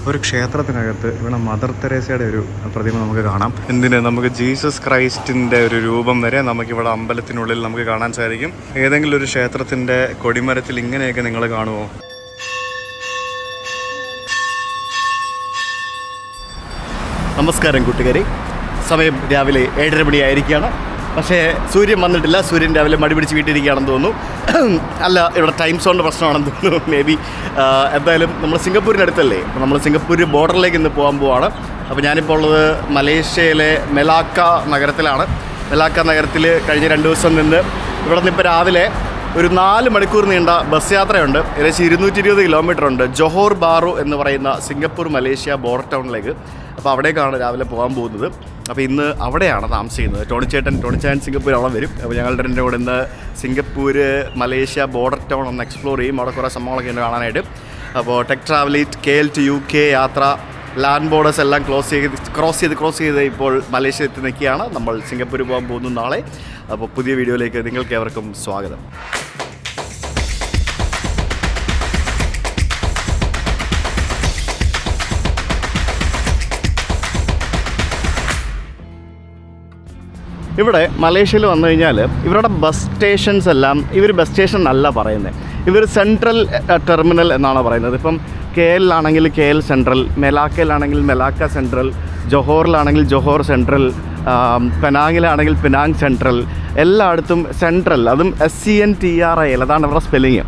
ഒരു ക്ഷേത്രത്തിനകത്ത് ഇവിടെ മദർ തെരേസയുടെ ഒരു പ്രതിമ നമുക്ക് കാണാം. എന്തിന് നമുക്ക് ജീസസ് ക്രൈസ്റ്റിൻ്റെ ഒരു രൂപം വരെ നമുക്കിവിടെ അമ്പലത്തിനുള്ളിൽ നമുക്ക് കാണാൻ സാധിക്കും. ഏതെങ്കിലും ഒരു ക്ഷേത്രത്തിൻ്റെ കൊടിമരത്തിൽ ഇങ്ങനെയൊക്കെ നിങ്ങൾ കാണുമോ? നമസ്കാരം കൂട്ടുകാരെ, സമയം രാവിലെ 7:30 മണിയായിരിക്കുകയാണ്. പക്ഷേ സൂര്യൻ വന്നിട്ടില്ല. സൂര്യൻ രാവിലെ മടി പിടിച്ച് വീട്ടിലിരിക്കുകയാണെന്ന് തോന്നുന്നു. അല്ല, ഇവിടെ ടൈം സോണിൻ്റെ പ്രശ്നമാണെന്ന് തോന്നുന്നു. May be. എന്തായാലും നമ്മൾ സിംഗപ്പൂരിനടുത്തല്ലേ, അപ്പോൾ നമ്മൾ സിംഗപ്പൂർ ബോർഡറിലേക്ക് ഇന്ന് പോകാൻ പോവാണ്. അപ്പോൾ ഞാനിപ്പോൾ ഉള്ളത് മലേഷ്യയിലെ മെലാക്ക നഗരത്തിലാണ്. മെലാക്ക നഗരത്തിൽ കഴിഞ്ഞ 2 ദിവസം നിന്ന് ഇവിടെ നിന്ന് ഇപ്പോൾ രാവിലെ ഒരു 4 മണിക്കൂർ നീണ്ട ബസ് യാത്രയുണ്ട്. ഏകദേശം 220 കിലോമീറ്റർ ഉണ്ട് ജോഹോർ ബാറു എന്ന് പറയുന്ന സിംഗപ്പൂർ മലേഷ്യ ബോർഡർ ടൗണിലേക്ക്. അപ്പോൾ അവിടേക്കാണ് രാവിലെ പോകാൻ പോകുന്നത്. അപ്പോൾ ഇന്ന് അവിടെയാണ് താമസിക്കുന്നത്. ടോണിച്ചാൻ സിംഗപ്പൂർ അവിടെ വരും. അപ്പോൾ ഞങ്ങളുടെ എൻ്റെ കൂടെ ഇന്ന് സിംഗപ്പൂർ മലേഷ്യ ബോർഡർ ടൗൺ ഒന്ന് എക്സ്പ്ലോർ ചെയ്യും. അവിടെ കുറേ സംഭവങ്ങളൊക്കെ ഉണ്ട് കാണാനായിട്ട്. അപ്പോൾ ടെക് ട്രാവലിറ്റ് KL to UK യാത്ര, ലാൻഡ് ബോർഡേഴ്സ് എല്ലാം ക്രോസ് ചെയ്ത് ഇപ്പോൾ മലേഷ്യ എത്തി നിൽക്കുകയാണ്. നമ്മൾ സിംഗപ്പൂർ പോകാൻ പോകുന്നു നാളെ. അപ്പോൾ പുതിയ വീഡിയോയിലേക്ക് നിങ്ങൾക്ക് ഏവർക്കും സ്വാഗതം. ഇവിടെ മലേഷ്യയിൽ വന്നു കഴിഞ്ഞാൽ ഇവരുടെ ബസ് സ്റ്റേഷൻസ് എല്ലാം ബസ് സ്റ്റേഷൻ എന്നല്ല പറയുന്നത്. ഇവർ സെൻട്രൽ ടെർമിനൽ എന്നാണ് പറയുന്നത്. ഇപ്പം KL KL സെൻട്രൽ, മെലാക്കയിലാണെങ്കിൽ മെലാക്ക സെൻട്രൽ, ജോഹോറിലാണെങ്കിൽ ജോഹോർ സെൻട്രൽ, പെനാങ്ങിലാണെങ്കിൽ പെനാങ് സെൻട്രൽ, എല്ലായിടത്തും സെൻട്രൽ, അതും SCNTRAL, അതാണ് അവരുടെ സ്പെല്ലിങ്.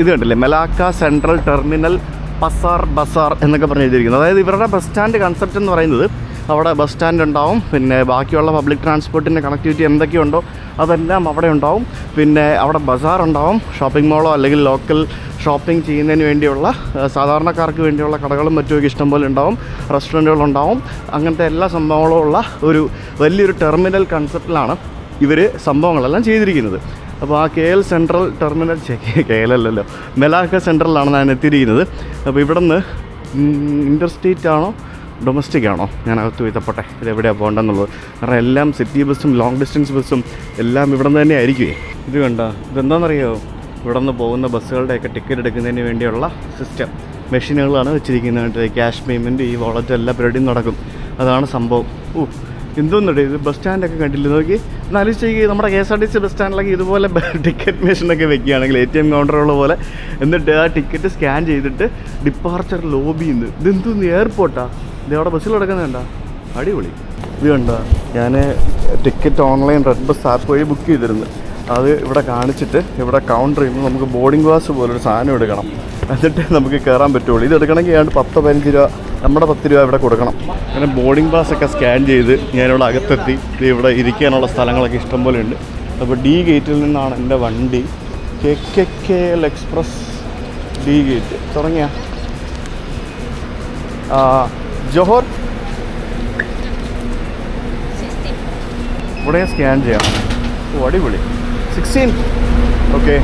ഇത് കണ്ടില്ലേ, മെലാക്ക സെൻട്രൽ ടെർമിനൽ ബസാർ എന്നൊക്കെ പറഞ്ഞ് എഴുതിയിരിക്കുന്നത്. അതായത് ഇവരുടെ ബസ് സ്റ്റാൻഡ് കൺസെപ്റ്റ് എന്ന് പറയുന്നത് അവിടെ ബസ് സ്റ്റാൻഡ് ഉണ്ടാവും, പിന്നെ ബാക്കിയുള്ള പബ്ലിക് ട്രാൻസ്പോർട്ടിൻ്റെ കണക്ടിവിറ്റി എന്തൊക്കെയുണ്ടോ അതെല്ലാം അവിടെ ഉണ്ടാവും. പിന്നെ അവിടെ ബസാർ ഉണ്ടാവും, ഷോപ്പിംഗ് മോളോ അല്ലെങ്കിൽ ലോക്കൽ ഷോപ്പിംഗ് ചെയ്യുന്നതിന് വേണ്ടിയുള്ള സാധാരണക്കാർക്ക് വേണ്ടിയുള്ള കടകളും മറ്റുമൊക്കെ ഇഷ്ടംപോലെ ഉണ്ടാവും, റെസ്റ്റോറൻറ്റുകളുണ്ടാവും. അങ്ങനത്തെ എല്ലാ സംഭവങ്ങളും ഉള്ള ഒരു വലിയൊരു ടെർമിനൽ കൺസെപ്റ്റിലാണ് ഇവർ സംഭവങ്ങളെല്ലാം ചെയ്തിരിക്കുന്നത്. അപ്പോൾ ആ KL സെൻട്രൽ ടെർമിനൽ KL അല്ലല്ലോ, മെലാക്ക സെൻട്രലിലാണ് ഞാൻ എത്തിയിരിക്കുന്നത്. അപ്പോൾ ഇവിടെ നിന്ന് ഇൻ്റർസ്റ്റേറ്റ് ആണോ ഡൊമസ്റ്റിക് ആണോ ഞാൻ അകത്ത് വീതപ്പെട്ടെ ഇതെവിടെയാണ് പോകേണ്ടതെന്നുള്ളത്. കാരണം എല്ലാം സിറ്റി ബസ്സും ലോങ് ഡിസ്റ്റൻസ് ബസ്സും എല്ലാം ഇവിടെ നിന്ന് തന്നെ ആയിരിക്കുമേ. ഇത് കണ്ട, ഇതെന്താണെന്നറിയാമോ? ഇവിടെ നിന്ന് പോകുന്ന ബസ്സുകളുടെയൊക്കെ ടിക്കറ്റ് എടുക്കുന്നതിന് വേണ്ടിയുള്ള സിസ്റ്റം മെഷീനുകളാണ് വെച്ചിരിക്കുന്നത്. ക്യാഷ് പേയ്മെൻറ്റ്, ഈ വാളറ്റ്, എല്ലാ പരിപാടിയും നടക്കും. അതാണ് സംഭവം. എന്തോന്നുണ്ട് ഇത്, ബസ് സ്റ്റാൻഡൊക്കെ കണ്ടില്ല നോക്കി. എന്നാലോചിച്ച് നമ്മുടെ KSRTC ബസ് സ്റ്റാൻഡിലൊക്കെ ഇതുപോലെ ടിക്കറ്റ് മെഷീനൊക്കെ വെക്കുകയാണെങ്കിൽ ATM കൗണ്ടറുകൾ പോലെ, എന്നിട്ട് ആ ടിക്കറ്റ് സ്കാൻ ചെയ്തിട്ട് ഡിപ്പാർച്ചർ ലോബിയിൽ നിന്ന്, ഇതെന്തോന്ന് എയർപോർട്ടാ, ഇതവിടെ ബസ്സിൽ കിടക്കുന്നുണ്ടോ? അടിപൊളി. ഇത് കണ്ടോ, ഞാൻ ticket online red bus app വഴി ബുക്ക് ചെയ്തിരുന്നു. അത് ഇവിടെ കാണിച്ചിട്ട് ഇവിടെ കൗണ്ടറിൽ നിന്ന് നമുക്ക് ബോർഡിംഗ് പാസ് പോലൊരു സാധനം എടുക്കണം, എന്നിട്ട് നമുക്ക് കയറാൻ പറ്റുള്ളൂ. ഇത് എടുക്കണമെങ്കിൽ ഏതാണ്ട് 10-15 രൂപ, നമ്മുടെ 10 രൂപ ഇവിടെ കൊടുക്കണം. അങ്ങനെ ബോർഡിംഗ് പാസ്സൊക്കെ സ്കാൻ ചെയ്ത് ഞാനിവിടെ അകത്തെത്തി. ഇവിടെ ഇരിക്കാനുള്ള സ്ഥലങ്ങളൊക്കെ ഇഷ്ടംപോലെ ഉണ്ട്. അപ്പോൾ D ഗേറ്റിൽ നിന്നാണ് എൻ്റെ വണ്ടി. KKL എക്സ്പ്രസ് D ഗേറ്റ് തുടങ്ങിയ ജോഹോർ ഇവിടെ സ്കാൻ ചെയ്യാം. അടിപൊളി. 16 ഓക്കെ.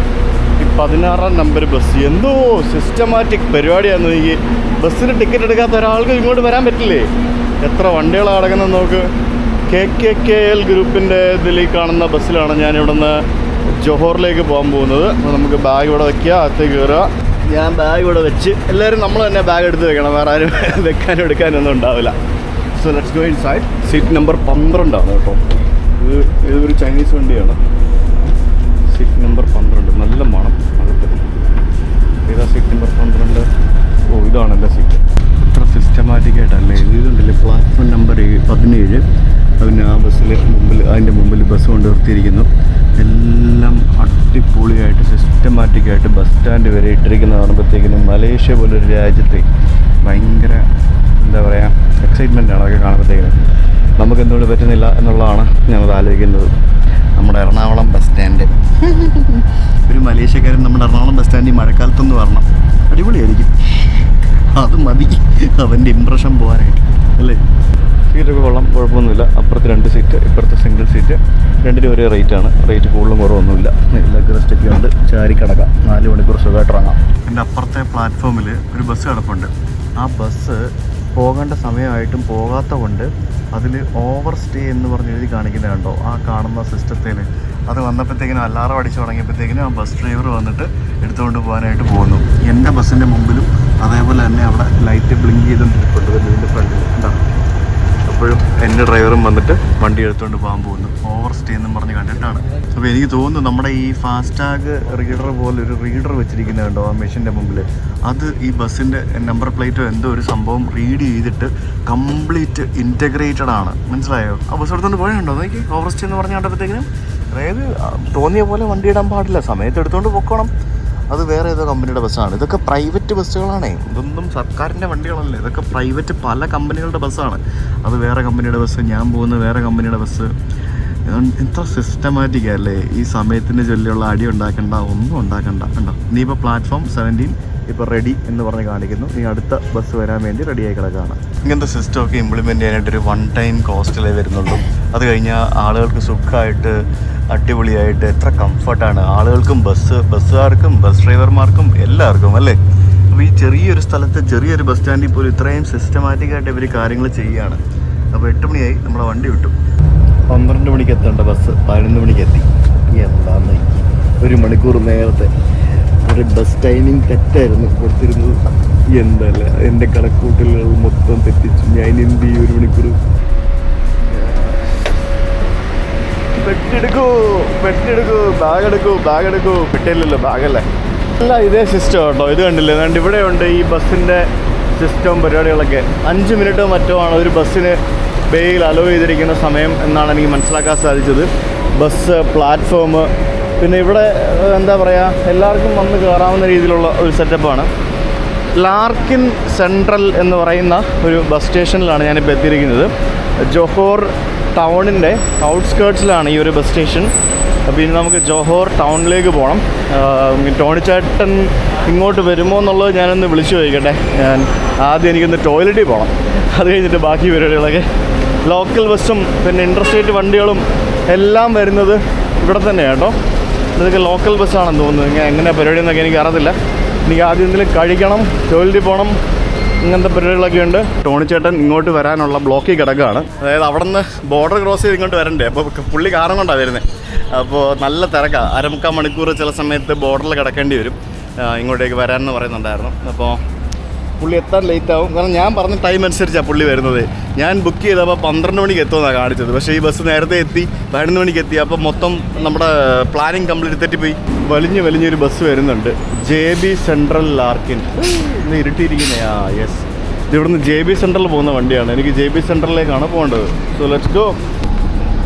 ഈ 16-ാം നമ്പർ ബസ് എന്തോ സിസ്റ്റമാറ്റിക് പരിപാടിയാണെന്ന്. ഈ ബസ്സിന് ടിക്കറ്റ് എടുക്കാത്ത ഒരാൾക്ക് ഇങ്ങോട്ട് വരാൻ പറ്റില്ലേ? എത്ര വണ്ടികളാണ് കിടക്കുന്നത് നോക്ക്. KKL ഗ്രൂപ്പിൻ്റെ ഇതിൽ കാണുന്ന ബസ്സിലാണ് ഞാനിവിടെ നിന്ന് ജോഹോറിലേക്ക് പോകാൻ പോകുന്നത്. അപ്പോൾ നമുക്ക് ബാഗ് ഇവിടെ വയ്ക്കുക, അകത്തേക്ക് കയറുക. ഞാൻ ബാഗ് ഇവിടെ വെച്ച്, എല്ലാവരും നമ്മൾ തന്നെ ബാഗ് എടുത്ത് വെക്കണം, വേറെ ആരും വെക്കാനും എടുക്കാനൊന്നും ഉണ്ടാവില്ല. So let's go inside. Seat number 12 ആണ് കേട്ടോ. ഇതൊരു ചൈനീസ് വണ്ടിയാണ്. സീറ്റ് നമ്പർ 12, നല്ല മണം അകത്ത്. ഏതാ സീറ്റ് നമ്പർ 12? ഇതാണല്ലോ സീറ്റ്. ഇത്ര സിസ്റ്റമാറ്റിക്കായിട്ടല്ലേ ഇതുണ്ടല്ലേ. Platform number 17. പിന്നെ ആ ബസ്സിൽ അതിൻ്റെ മുമ്പിൽ ബസ് കൊണ്ട് നിർത്തിയിരിക്കുന്നു. എല്ലാം അടിപൊളിയായിട്ട് സിസ്റ്റമാറ്റിക്കായിട്ട് ബസ് സ്റ്റാൻഡ് വരെ ഇട്ടിരിക്കുന്നത് കാണുമ്പോഴത്തേക്കിനും മലേഷ്യ പോലൊരു രാജ്യത്തെ ഭയങ്കര എന്താ പറയുക എക്സൈറ്റ്മെൻറ്റാണ് അതൊക്കെ കാണുമ്പോഴത്തേക്കിനും. നമുക്ക് എന്തുകൊണ്ട് പറ്റുന്നില്ല എന്നുള്ളതാണ് ഞാനത് ആലോചിക്കുന്നത്. നമ്മുടെ എറണാകുളം ബസ് സ്റ്റാൻഡ്, ഒരു മലേഷ്യക്കാരൻ നമ്മുടെ എറണാകുളം ബസ് സ്റ്റാൻഡിൽ മഴക്കാലത്തൊന്ന് വരണം, അടിപൊളിയായിരിക്കും. അത് മതി അവൻ്റെ ഇമ്പ്രഷൻ പോകാനായിട്ട് അല്ലേ. സീറ്റൊക്കെ കൊള്ളാം, കുഴപ്പമൊന്നുമില്ല. അപ്പുറത്ത് 2 സീറ്റ്, ഇപ്പുറത്ത് സിംഗിൾ സീറ്റ്. രണ്ടിനും ഒരേ റേറ്റാണ്. റേറ്റ് കൂടുതലും കുറവൊന്നുമില്ല. ലെഗ് റെസ്റ്റൊക്കെ ഉണ്ട്, ചാരി കിടക്കാം, 4 മണിക്കൂർ സുഖമായിട്ട് ഇറങ്ങാം. എൻ്റെ അപ്പുറത്തെ പ്ലാറ്റ്ഫോമിൽ ഒരു ബസ് കിടപ്പുണ്ട്. ആ ബസ് പോകേണ്ട സമയമായിട്ടും പോകാത്ത കൊണ്ട് അതിൽ ഓവർ സ്റ്റേ എന്ന് പറഞ്ഞ് എഴുതി കാണിക്കുന്നത് കണ്ടോ, ആ കാണുന്ന സിസ്റ്റത്തിൽ. അത് വന്നപ്പോഴത്തേക്കിനും അലാറം അടിച്ച് തുടങ്ങിയപ്പോഴത്തേക്കിനും ആ ബസ് ഡ്രൈവർ വന്നിട്ട് എടുത്തുകൊണ്ട് പോകാനായിട്ട് പോകുന്നു. എൻ്റെ ബസ്സിൻ്റെ മുമ്പിലും അതേപോലെ തന്നെ അവിടെ ലൈറ്റ് ബ്ലിങ്ക് ചെയ്തുകൊണ്ട് ബസ്സിൻ്റെ ഡ്രൈവറും വന്നിട്ട് വണ്ടി എടുത്തുകൊണ്ട് പോകാൻ പോകുന്നു. ഓവർ സ്റ്റേ എന്നും പറഞ്ഞ് കണ്ടിട്ടാണ്. അപ്പോൾ എനിക്ക് തോന്നുന്നു നമ്മുടെ ഈ ഫാസ്ടാഗ് റീഡർ പോലെ ഒരു റീഡർ വെച്ചിരിക്കുന്നത് കണ്ടോ ആ മെഷീൻ്റെ മുമ്പിൽ, അത് ഈ ബസ്സിൻ്റെ നമ്പർ പ്ലേറ്റോ എന്തോ ഒരു സംഭവം റീഡ് ചെയ്തിട്ട് കംപ്ലീറ്റ് ഇൻറ്റഗ്രേറ്റഡ് ആണ്. മനസ്സിലായോ? ആ ബസ് എടുത്തുകൊണ്ട് പോയിട്ടുണ്ടോ നോക്കി ഓവർ സ്റ്റേ എന്ന് പറഞ്ഞ് കണ്ടപ്പോഴത്തേക്കിനും. അതായത് തോന്നിയ പോലെ വണ്ടി ഇടാൻ പാടില്ല, സമയത്ത് എടുത്തുകൊണ്ട് പൊക്കോണം. അത് വേറെ ഏതോ കമ്പനിയുടെ ബസ്സാണ്. ഇതൊക്കെ പ്രൈവറ്റ് ബസ്സുകളാണേ, ഇതൊന്നും സർക്കാരിൻ്റെ വണ്ടികളല്ല. ഇതൊക്കെ പ്രൈവറ്റ് പല കമ്പനികളുടെ ബസ്സാണ്. അത് വേറെ കമ്പനിയുടെ ബസ്, ഞാൻ പോകുന്നത് വേറെ കമ്പനിയുടെ ബസ്. എത്ര സിസ്റ്റമാറ്റിക് അല്ലേ? ഈ സമയത്തിന് ചൊല്ലിയുള്ള അടി ഉണ്ടാക്കണ്ട, ഒന്നും ഉണ്ടാക്കണ്ട. കണ്ടോ, ഇനിയിപ്പോൾ പ്ലാറ്റ്ഫോം 17 ഇപ്പോൾ റെഡി എന്ന് പറഞ്ഞ് കാണിക്കുന്നു. ഇനി അടുത്ത ബസ് വരാൻ വേണ്ടി റെഡിയായി കിടക്കുകയാണ്. ഇങ്ങനത്തെ സിസ്റ്റമൊക്കെ ഇംപ്ലിമെൻറ്റ് ചെയ്യാനായിട്ടൊരു 1 ടൈം കോസ്റ്റിലേ വരുന്നുള്ളൂ. അത് കഴിഞ്ഞാൽ ആളുകൾക്ക് സുഖമായിട്ട് അടിപൊളിയായിട്ട് എത്ര കംഫർട്ടാണ് ആളുകൾക്കും, ബസ്സുകാർക്കും, ബസ് ഡ്രൈവർമാർക്കും, എല്ലാവർക്കും അല്ലേ. അപ്പോൾ ഈ ചെറിയൊരു സ്ഥലത്ത് ചെറിയൊരു ബസ് സ്റ്റാൻഡിൽ പോലും ഇത്രയും സിസ്റ്റമാറ്റിക്കായിട്ട് ഇവർ കാര്യങ്ങൾ ചെയ്യുകയാണ്. അപ്പോൾ 8 മണിയായി, നമ്മളെ വണ്ടി വിട്ടു. 12 മണിക്ക് എത്തേണ്ട ബസ് 11 മണിക്ക് എത്തി. എന്താന്ന് 1 മണിക്കൂർ നേരത്തെ ഒരു ബസ് ടൈമിങ് തെറ്റായിരുന്നു കൊടുത്തിരുന്നത്. എന്തല്ല, എൻ്റെ കണക്കൂട്ടലുകൾ മൊത്തം തെറ്റിച്ചു. ഞാൻ എന്ത് ചെയ്യും? 1 മണിക്കൂർ ബാഗെടുക്കൂ പെട്ടില്ലല്ലോ, ബാഗല്ലേ. അല്ല, ഇതേ സിസ്റ്റം കേട്ടോ. ഇത് കണ്ടില്ലേ, അതുകൊണ്ട് ഇവിടെ ഉണ്ട് ഈ ബസ്സിൻ്റെ സിസ്റ്റവും പരിപാടികളൊക്കെ. 5 മിനിറ്റോ മറ്റോ ആണ് ഒരു ബസ്സിന് ബേയിൽ അലോ ചെയ്തിരിക്കുന്ന സമയം എന്നാണ് എനിക്ക് മനസ്സിലാക്കാൻ സാധിച്ചത്. ബസ്, പ്ലാറ്റ്ഫോം, പിന്നെ ഇവിടെ എന്താ പറയുക, എല്ലാവർക്കും വന്ന് കയറാവുന്ന രീതിയിലുള്ള ഒരു സെറ്റപ്പാണ്. ലാർക്കിൻ സെൻട്രൽ എന്ന് പറയുന്ന ഒരു ബസ് സ്റ്റേഷനിലാണ് ഞാനിപ്പോൾ എത്തിയിരിക്കുന്നത്. ജോഹോർ ടൗണിൻ്റെ ഔട്ട്സ്കേർട്സിലാണ് ഈ ഒരു ബസ് സ്റ്റേഷൻ. അപ്പോൾ ഇനി നമുക്ക് ജോഹോർ ടൗണിലേക്ക് പോകണം. ടോണിച്ചേട്ടൻ ഇങ്ങോട്ട് വരുമോ എന്നുള്ളത് ഞാനൊന്ന് വിളിച്ചു ചോദിക്കട്ടെ. ഞാൻ ആദ്യം എനിക്കൊന്ന് ടോയ്ലറ്റിൽ പോകണം, അത് കഴിഞ്ഞിട്ട് ബാക്കി പരിപാടികളൊക്കെ. ലോക്കൽ ബസ്സും പിന്നെ ഇൻ്റർസ്റ്റേറ്റ് വണ്ടികളും എല്ലാം വരുന്നത് ഇവിടെ തന്നെയാണ് കേട്ടോ. ഇതൊക്കെ ലോക്കൽ ബസ്സാണെന്ന് തോന്നുന്നു. എങ്ങനെ പരിപാടിയെന്നൊക്കെ എനിക്ക് അറിയത്തില്ല. എനിക്ക് ആദ്യം എന്തെങ്കിലും കഴിക്കണം, ടോയ്ലറ്റിൽ പോകണം, ഇങ്ങനത്തെ പരിപാടികളൊക്കെ ഉണ്ട്. ടോണിച്ചേട്ടൻ ഇങ്ങോട്ട് വരാനുള്ള ബ്ലോക്കിൽ കിടക്കുകയാണ്. അതായത് അവിടെ നിന്ന് ബോർഡർ ക്രോസ് ചെയ്ത് ഇങ്ങോട്ട് വരണ്ടേ. അപ്പോൾ പുള്ളി കാറും കൊണ്ടാണ് വരുന്നത്. അപ്പോൾ നല്ല തിരക്കാണ്. 1/4 മണിക്കൂർ ചില സമയത്ത് ബോർഡറിൽ കിടക്കേണ്ടി വരും. ഇങ്ങോട്ടേക്ക് വരാമെന്ന് പറയുന്നുണ്ടായിരുന്നു. അപ്പോൾ പുള്ളി എത്താൻ ലേറ്റ് ആവും. കാരണം ഞാൻ പറഞ്ഞ ടൈം അനുസരിച്ചാണ് പുള്ളി വരുന്നത്. ഞാൻ ബുക്ക് ചെയ്തപ്പോൾ 12 മണിക്ക് എത്തുമെന്നാണ് കാണിച്ചത്. പക്ഷേ ഈ ബസ് നേരത്തെ എത്തി, 11 മണിക്ക് എത്തി. അപ്പോൾ മൊത്തം നമ്മുടെ പ്ലാനിങ് കംപ്ലീറ്റ് തെറ്റിപ്പോയി. വലിഞ്ഞൊരു ബസ് വരുന്നുണ്ട്. JB central Larkin. ഇന്ന് ഇരുട്ടിയിരിക്കുന്നതാ. യെസ്, ഇത് ഇവിടുന്ന് JB സെൻട്രൽ പോകുന്ന വണ്ടിയാണ്. എനിക്ക് JB സെൻട്രലിലേക്കാണ് പോകേണ്ടത്. So let's go.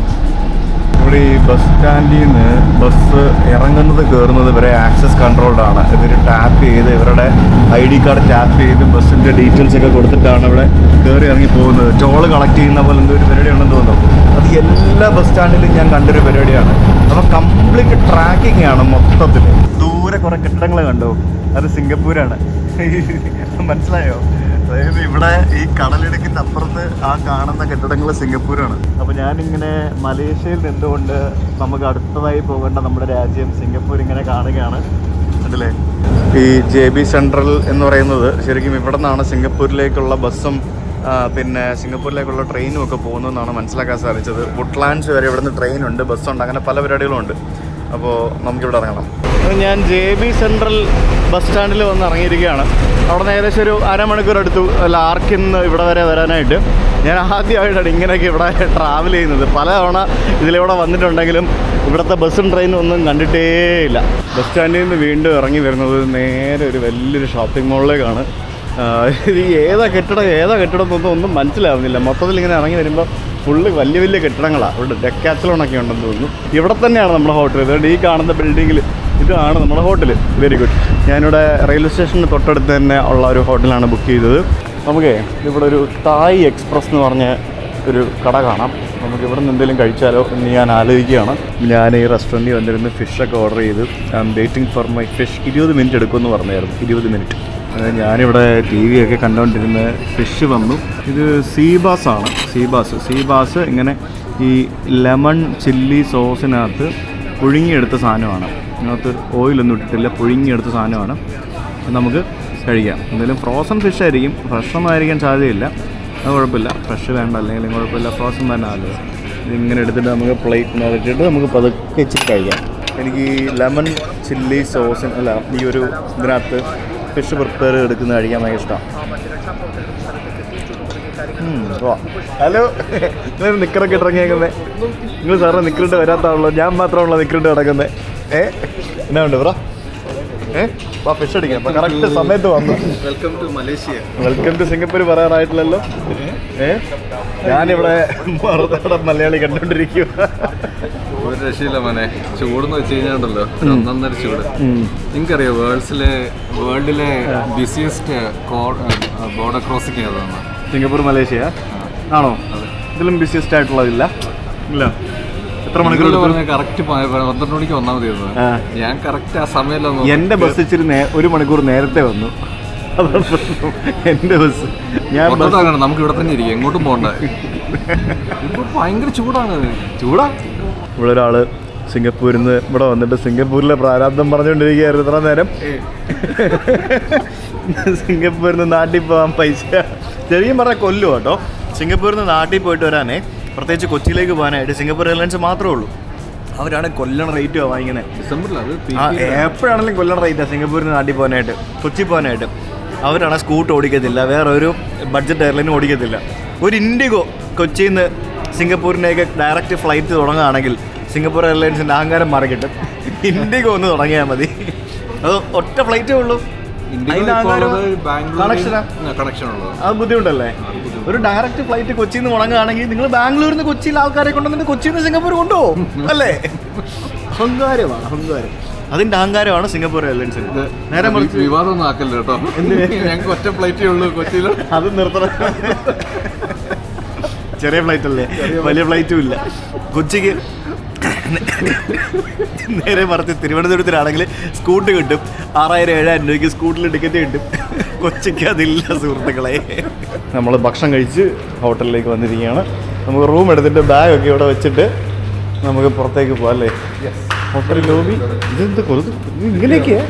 ഇവിടെ ഈ ബസ് സ്റ്റാൻഡിൽ നിന്ന് ബസ് ഇറങ്ങുന്നത് കയറുന്നത് വരെ ആക്സസ് കൺട്രോൾഡാണ്. ഇവർ ടാപ്പ് ചെയ്ത്, ഇവരുടെ ID കാർഡ് ടാപ്പ് ചെയ്ത് ബസ്സിൻ്റെ ഡീറ്റെയിൽസ് ഒക്കെ കൊടുത്തിട്ടാണ് ഇവിടെ കയറി ഇറങ്ങി പോകുന്നത്. ടോള് കളക്ട് ചെയ്യുന്ന പോലെ എന്തോ ഒരു പരിപാടി ഉണ്ടെന്ന് തോന്നുന്നു. അത് എല്ലാ ബസ് സ്റ്റാൻഡിലും ഞാൻ കണ്ടൊരു പരിപാടിയാണ്. അപ്പോൾ കംപ്ലീറ്റ് ട്രാക്കിംഗ് ആണ് മൊത്തത്തിൽ. ദൂരെ കുറേ കെട്ടിടങ്ങൾ കണ്ടോ, അത് സിംഗപ്പൂരാണ്. മനസ്സിലായോ? അതായത് ഇവിടെ ഈ കടലിടുക്കിൻ്റെ അപ്പുറത്ത് ആ കാണുന്ന കെട്ടിടങ്ങൾ സിംഗപ്പൂരാണ്. അപ്പോൾ ഞാനിങ്ങനെ മലേഷ്യയിൽ നിന്നുകൊണ്ട് നമുക്ക് അടുത്തതായി പോകേണ്ട നമ്മുടെ രാജ്യം സിംഗപ്പൂർ ഇങ്ങനെ കാണുകയാണ്. അതല്ലേ ഈ JB സെൻട്രൽ എന്ന് പറയുന്നത്. ശരിക്കും ഇവിടെ നിന്നാണ് സിംഗപ്പൂരിലേക്കുള്ള ബസ്സും പിന്നെ സിംഗപ്പൂരിലേക്കുള്ള ട്രെയിനും ഒക്കെ പോകുന്നതെന്നാണ് മനസ്സിലാക്കാൻ സാധിച്ചത്. വുഡ്ലാൻഡ്സ് വരെ ഇവിടുന്ന് ട്രെയിനുണ്ട്, ബസ്സുണ്ട്, അങ്ങനെ പല പരിപാടികളും ഉണ്ട്. അപ്പോൾ നമുക്കിവിടെ ഇറങ്ങണം. ഞാൻ JB സെൻട്രൽ ബസ് സ്റ്റാൻഡിൽ വന്ന് ഇറങ്ങിയിരിക്കുകയാണ്. അവിടെ നിന്ന് ഏകദേശം ഒരു 1/2 മണിക്കൂർ എടുത്തു ലാർക്കിൽ നിന്ന് ഇവിടെ വരെ വരാനായിട്ട്. ഞാൻ ആദ്യമായിട്ടാണ് ഇങ്ങനെയൊക്കെ ഇവിടെ ട്രാവൽ ചെയ്യുന്നത്. പലതവണ ഇതിലൂടെ വന്നിട്ടുണ്ടെങ്കിലും ഇവിടുത്തെ ബസ്സും ട്രെയിനും ഒന്നും കണ്ടിട്ടേയില്ല. ബസ് സ്റ്റാൻഡിൽ നിന്ന് വീണ്ടും ഇറങ്ങി വരുന്നത് നേരെ ഒരു വലിയൊരു ഷോപ്പിംഗ് മോളിലേക്കാണ്. ഇത് ഏതാ കെട്ടിടം ഒന്നും മനസ്സിലാവുന്നില്ല. മൊത്തത്തിൽ ഇങ്ങനെ ഇറങ്ങി വരുമ്പോൾ ഫുള്ള് വലിയ കെട്ടിടങ്ങളാണ്. ഇവിടെ ഡെക്കാത്തലോണൊക്കെ ഉണ്ടെന്ന് തോന്നുന്നു. ഇവിടെ തന്നെയാണ് നമ്മുടെ ഹോട്ടൽ. അതുകൊണ്ട് ഈ കാണുന്ന ബിൽഡിങ്ങിൽ ഇതാണ് നമ്മുടെ ഹോട്ടൽ. Very good. ഞാനിവിടെ റെയിൽവേ സ്റ്റേഷന് തൊട്ടടുത്ത് തന്നെ ഉള്ള ഒരു ഹോട്ടലാണ് ബുക്ക് ചെയ്തത്. നമുക്കേ ഇവിടെ ഒരു തായ് എക്സ്പ്രസ് എന്ന് പറഞ്ഞ ഒരു കട കാണാം. നമുക്ക് ഇവിടെ നിന്ന് എന്തെങ്കിലും കഴിച്ചാലോ എന്ന് ഞാൻ ആലോചിക്കുകയാണ്. ഞാൻ ഈ റെസ്റ്റോറൻറ്റിൽ വന്നിരുന്ന് ഫിഷൊക്കെ ഓർഡർ ചെയ്ത് I am waiting for my fish. 20 minute എടുക്കുമെന്ന് പറഞ്ഞായിരുന്നു. 20 മിനിറ്റ്. ഞാനിവിടെ TV ഒക്കെ കണ്ടുകൊണ്ടിരുന്ന് ഫിഷ് വന്നു. ഇത് സീബാസാണ്. സീബാസ് ഇങ്ങനെ ഈ ലെമൺ ചില്ലി സോസിനകത്ത് പുഴുങ്ങിയെടുത്ത സാധനമാണ്. ഇതിനകത്ത് ഓയിലൊന്നും ഇട്ടിട്ടില്ല, പുഴുങ്ങിയെടുത്ത സാധനമാണ്. നമുക്ക് കഴിക്കാം. എന്തെങ്കിലും ഫ്രോസൺ ഫിഷ് ആയിരിക്കും, ഫ്രഷൊന്നും ആയിരിക്കാൻ സാധ്യതയില്ല. അത് കുഴപ്പമില്ല. ഫ്രഷ് വേണ്ട, അല്ലെങ്കിൽ കുഴപ്പമില്ല, ഫ്രോസൺ തന്നെ നല്ലത്. ഇതിങ്ങനെ എടുത്തിട്ട് നമുക്ക് പ്ലേറ്റിനകത്തിട്ട് നമുക്ക് പതുക്കെ ഇച്ചിരി കഴിക്കാം. എനിക്ക് ഈ ലെമൺ ചില്ലി സോസിന് ഈ ഒരു ഇതിനകത്ത് ഫിഷ് പ്രിപ്പയർ എടുക്കുന്ന കഴിക്കാൻ ഭയങ്കര ഇഷ്ടമാണ്. ഹലോ, നിങ്ങൾ നിക്കറൊക്കെ ഇറങ്ങിയേക്കുന്നത്? നിങ്ങൾ സാറിന് നിക്കറിട്ട് വരാത്താണല്ലോ, ഞാൻ മാത്രമാണല്ലോ നിക്കറിട്ട് കിടക്കുന്നത്. എന്നാ ഉണ്ട് ബ്രോ? ഫിഷ് അടിക്കാം. അപ്പൊ കറക്റ്റ് സമയത്ത് വന്നു. Welcome to Malaysia. Welcome to Singapore പറയാറായിട്ടില്ലല്ലോ. ഞാനിവിടെ മറുതടം മലയാളി കണ്ടോണ്ടിരിക്കുക. ഒരു രക്ഷയില്ല മോനെ, ചൂടെന്ന് വെച്ച് കഴിഞ്ഞാണ്ടല്ലോ ഒന്നൊന്നര ചൂട്. നിങ്ങൾക്കറിയോ വേൾഡിലെ ബിസിയസ്റ്റ് ബോർഡർ ക്രോസിംഗ് ഏതാണ്? സിംഗപ്പൂർ മലേഷ്യ ആണോ? ഇതിലും ബിസിയസ്റ്റ് ആയിട്ടുള്ളതില്ല. ഇല്ല. എത്ര മണിക്കൂർ കറക്റ്റ് 12 മണിക്ക് വന്നാൽ മതിയായിരുന്നു. ഞാൻ കറക്റ്റ് ആ സമയമല്ല. എൻ്റെ ബസ് ഇച്ചിരി 1 മണിക്കൂർ നേരത്തെ വന്നു. അതാണ് പ്രശ്നം. എൻ്റെ ബസ് ഞാൻ നമുക്ക് ഇവിടെ തന്നെ ഇരിക്കും, എങ്ങോട്ടും പോകണ്ട. ഇപ്പൊ ഭയങ്കര ചൂടാണ്. ഇവിടെ ഒരാള് സിംഗപ്പൂരിൽ നിന്ന് ഇവിടെ വന്നിട്ട് സിംഗപ്പൂരിലെ പ്രാരാബ്ദം പറഞ്ഞുകൊണ്ടിരിക്കുകയായിരുന്നു ഇത്ര നേരം. സിംഗപ്പൂരിൽ നിന്ന് നാട്ടിൽ പോകാൻ പൈസ ശരിക്കും പറഞ്ഞാൽ കൊല്ലും കേട്ടോ. സിംഗപ്പൂരിൽ നിന്ന് നാട്ടിൽ പോയിട്ട് വരാനേ, പ്രത്യേകിച്ച് കൊച്ചിയിലേക്ക് പോകാനായിട്ട് സിംഗപ്പൂർ എയർലൈൻസ് മാത്രമേ ഉള്ളൂ. അവരാണ് കൊല്ലണ റേറ്റ് വാങ്ങിക്കുന്നത്. എപ്പോഴാണെങ്കിലും കൊല്ലണ റേറ്റാണ് സിംഗപ്പൂരിൽ നിന്ന് നാട്ടിൽ പോകാനായിട്ട്, കൊച്ചി പോകാനായിട്ട്. അവരാണ് സ്കൂട്ട് ഓടിക്കത്തില്ല, വേറെ ഒരു ബഡ്ജറ്റ് എയർലൈനും ഓടിക്കത്തില്ല. ഒരു ഇൻഡിഗോ കൊച്ചിയിൽ നിന്ന് സിംഗപ്പൂരിലേക്ക് ഡയറക്റ്റ് ഫ്ലൈറ്റ് തുടങ്ങുകയാണെങ്കിൽ സിംഗപ്പൂർ എയർലൈൻസിൻ്റെ അഹങ്കാരം മാറി കിട്ടും. ഇൻഡിഗോ ഒന്ന് തുടങ്ങിയാൽ മതി. അത് ഒറ്റ ഫ്ലൈറ്റേ ഉള്ളൂ. അത് ബുദ്ധിമുട്ടല്ലേ? ഒരു ഡയറക്റ്റ് ഫ്ലൈറ്റ് കൊച്ചിയിൽ നിന്ന് മുടങ്ങുകയാണെങ്കിൽ നിങ്ങൾ ബാംഗ്ലൂരിൽ നിന്ന് കൊച്ചിയിൽ ആൾക്കാരെ കൊണ്ടുവന്നിട്ട് കൊച്ചിയിൽ നിന്ന് സിംഗപ്പൂർ കൊണ്ടുപോകും അല്ലേ? അഹങ്കാരമാണ്, അഹങ്കാരം. അതിന്റെ അഹങ്കാരമാണ് സിംഗപ്പൂർ എയർലൈൻസിന്. നേരെ വിവാദമൊന്നും ആക്കല്ലോ കേട്ടോ. ഞങ്ങൾക്ക് ഒറ്റ ഫ്ലൈറ്റേ ഉള്ളൂ കൊച്ചിയിൽ. അത് നിർത്തണം. ചെറിയ ഫ്ലൈറ്റ് അല്ലേ, വലിയ ഫ്ലൈറ്റും ഇല്ല കൊച്ചിക്ക്. നേരെ മറിച്ച് തിരുവനന്തപുരത്തിലാണെങ്കിൽ സ്കൂട്ട് കിട്ടും. 6000-7000 രൂപയ്ക്ക് സ്കൂട്ടിൽ ടിക്കറ്റ് കിട്ടും. കൊച്ചിക്ക് അതില്ല സുഹൃത്തുക്കളെ. നമ്മൾ ഭക്ഷണം കഴിച്ച് ഹോട്ടലിലേക്ക് വന്നിരിക്കുകയാണ്. നമുക്ക് റൂം എടുത്തിട്ട് ബാഗൊക്കെ ഇവിടെ വെച്ചിട്ട് നമുക്ക് പുറത്തേക്ക് പോകാം അല്ലേ? Hotel lobby. ഇതെന്ത് കൊതു ഇങ്ങനെയൊക്കെയാ?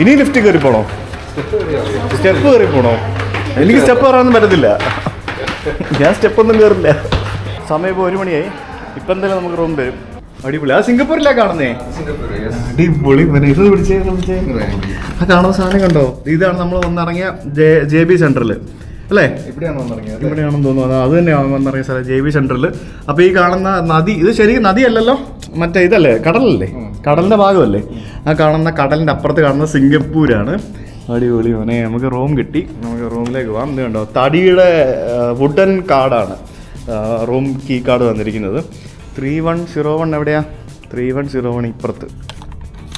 ഇനി ലിഫ്റ്റ് കയറി പോണോ? സ്റ്റെപ്പ് കയറി പോണോ? എനിക്ക് സ്റ്റെപ്പ് കയറാനൊന്നും പറ്റത്തില്ല. ഞാൻ സ്റ്റെപ്പൊന്നും കയറില്ല. സമയം ഇപ്പോൾ 1 മണിയായി. ഇപ്പം എന്തായാലും നമുക്ക് റൂം തരും. അടിപൊളി. ആ സിംഗപ്പൂരിലാ കാണുന്നേ? അടിപൊളി. ഇത് പിടിച്ചേ ആ കാണുന്ന സാധനം കണ്ടോ? ഇതാണ് നമ്മൾ വന്നിറങ്ങിയ JB സെന്ററിൽ അല്ലേ? ഇവിടെയാണെന്ന് തോന്നുന്നു. അത് തന്നെയാണ് വന്നിറങ്ങിയ സ്ഥലം, JB സെന്ററിൽ. അപ്പോൾ ഈ കാണുന്ന നദി, ഇത് ശരിക്കും നദിയല്ലല്ലോ, മറ്റേ ഇതല്ലേ, കടലല്ലേ, കടലിൻ്റെ ഭാഗമല്ലേ? ആ കാണുന്ന കടലിൻ്റെ അപ്പുറത്ത് കാണുന്ന സിംഗപ്പൂരാണ്. അടിപൊളി മോനെ. നമുക്ക് റൂം കിട്ടി. നമുക്ക് റൂമിലേക്ക് പോകാം. ഇത് കണ്ടോ, തടിയുടെ വുഡൻ കാർഡാണ് റൂം കീ കാർഡ് തന്നിരിക്കുന്നത്. 3101 എവിടെയാ? 3101 ഇപ്പുറത്ത്.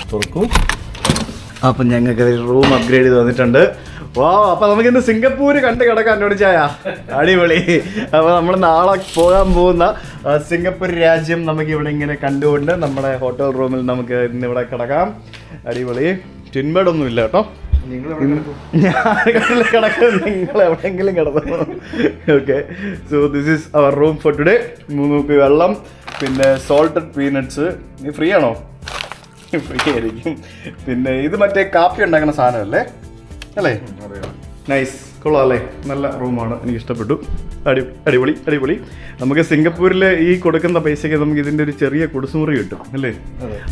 തുറക്കൂ. അപ്പം ഞങ്ങൾക്ക് റൂം അപ്ഗ്രേഡ് ചെയ്ത് വന്നിട്ടുണ്ട്. വാ, അപ്പം നമുക്കിന്ന് സിംഗപ്പൂർ കണ്ട് കിടക്കാം. എന്നോട് ചായ അടിപൊളി. അപ്പോൾ നമ്മൾ നാളെ പോകാൻ പോകുന്ന സിംഗപ്പൂർ രാജ്യം നമുക്ക് ഇവിടെ ഇങ്ങനെ കണ്ടുകൊണ്ട് നമ്മുടെ ഹോട്ടൽ റൂമിൽ നമുക്ക് ഇന്നിവിടെ കിടക്കാം. അടിപൊളി. ട്വിൻ ബെഡ് ഒന്നും ഇല്ല കേട്ടോ. ഞാൻ കിടക്കുന്നത് നിങ്ങൾ എവിടെയെങ്കിലും കിടന്നു. Okay, so this is our room for today. 3 കുപ്പി വെള്ളം, പിന്നെ സോൾട്ടഡ് പീനട്സ്. നീ ഫ്രീ ആണോ? ഫ്രീ ആയിരിക്കും. പിന്നെ ഇത് മറ്റേ കാപ്പി ഉണ്ടാക്കുന്ന സാധനമല്ലേ അല്ലേ? നൈസ്, കൊള്ളാം അല്ലേ? നല്ല റൂമാണ്, എനിക്ക് ഇഷ്ടപ്പെട്ടു. അടിപൊളി അടിപൊളി. നമുക്ക് സിംഗപ്പൂരിൽ ഈ കൊടുക്കുന്ന പൈസയ്ക്ക് നമുക്ക് ഇതിൻ്റെ ഒരു ചെറിയ കുടിസുമുറി കിട്ടും അല്ലേ?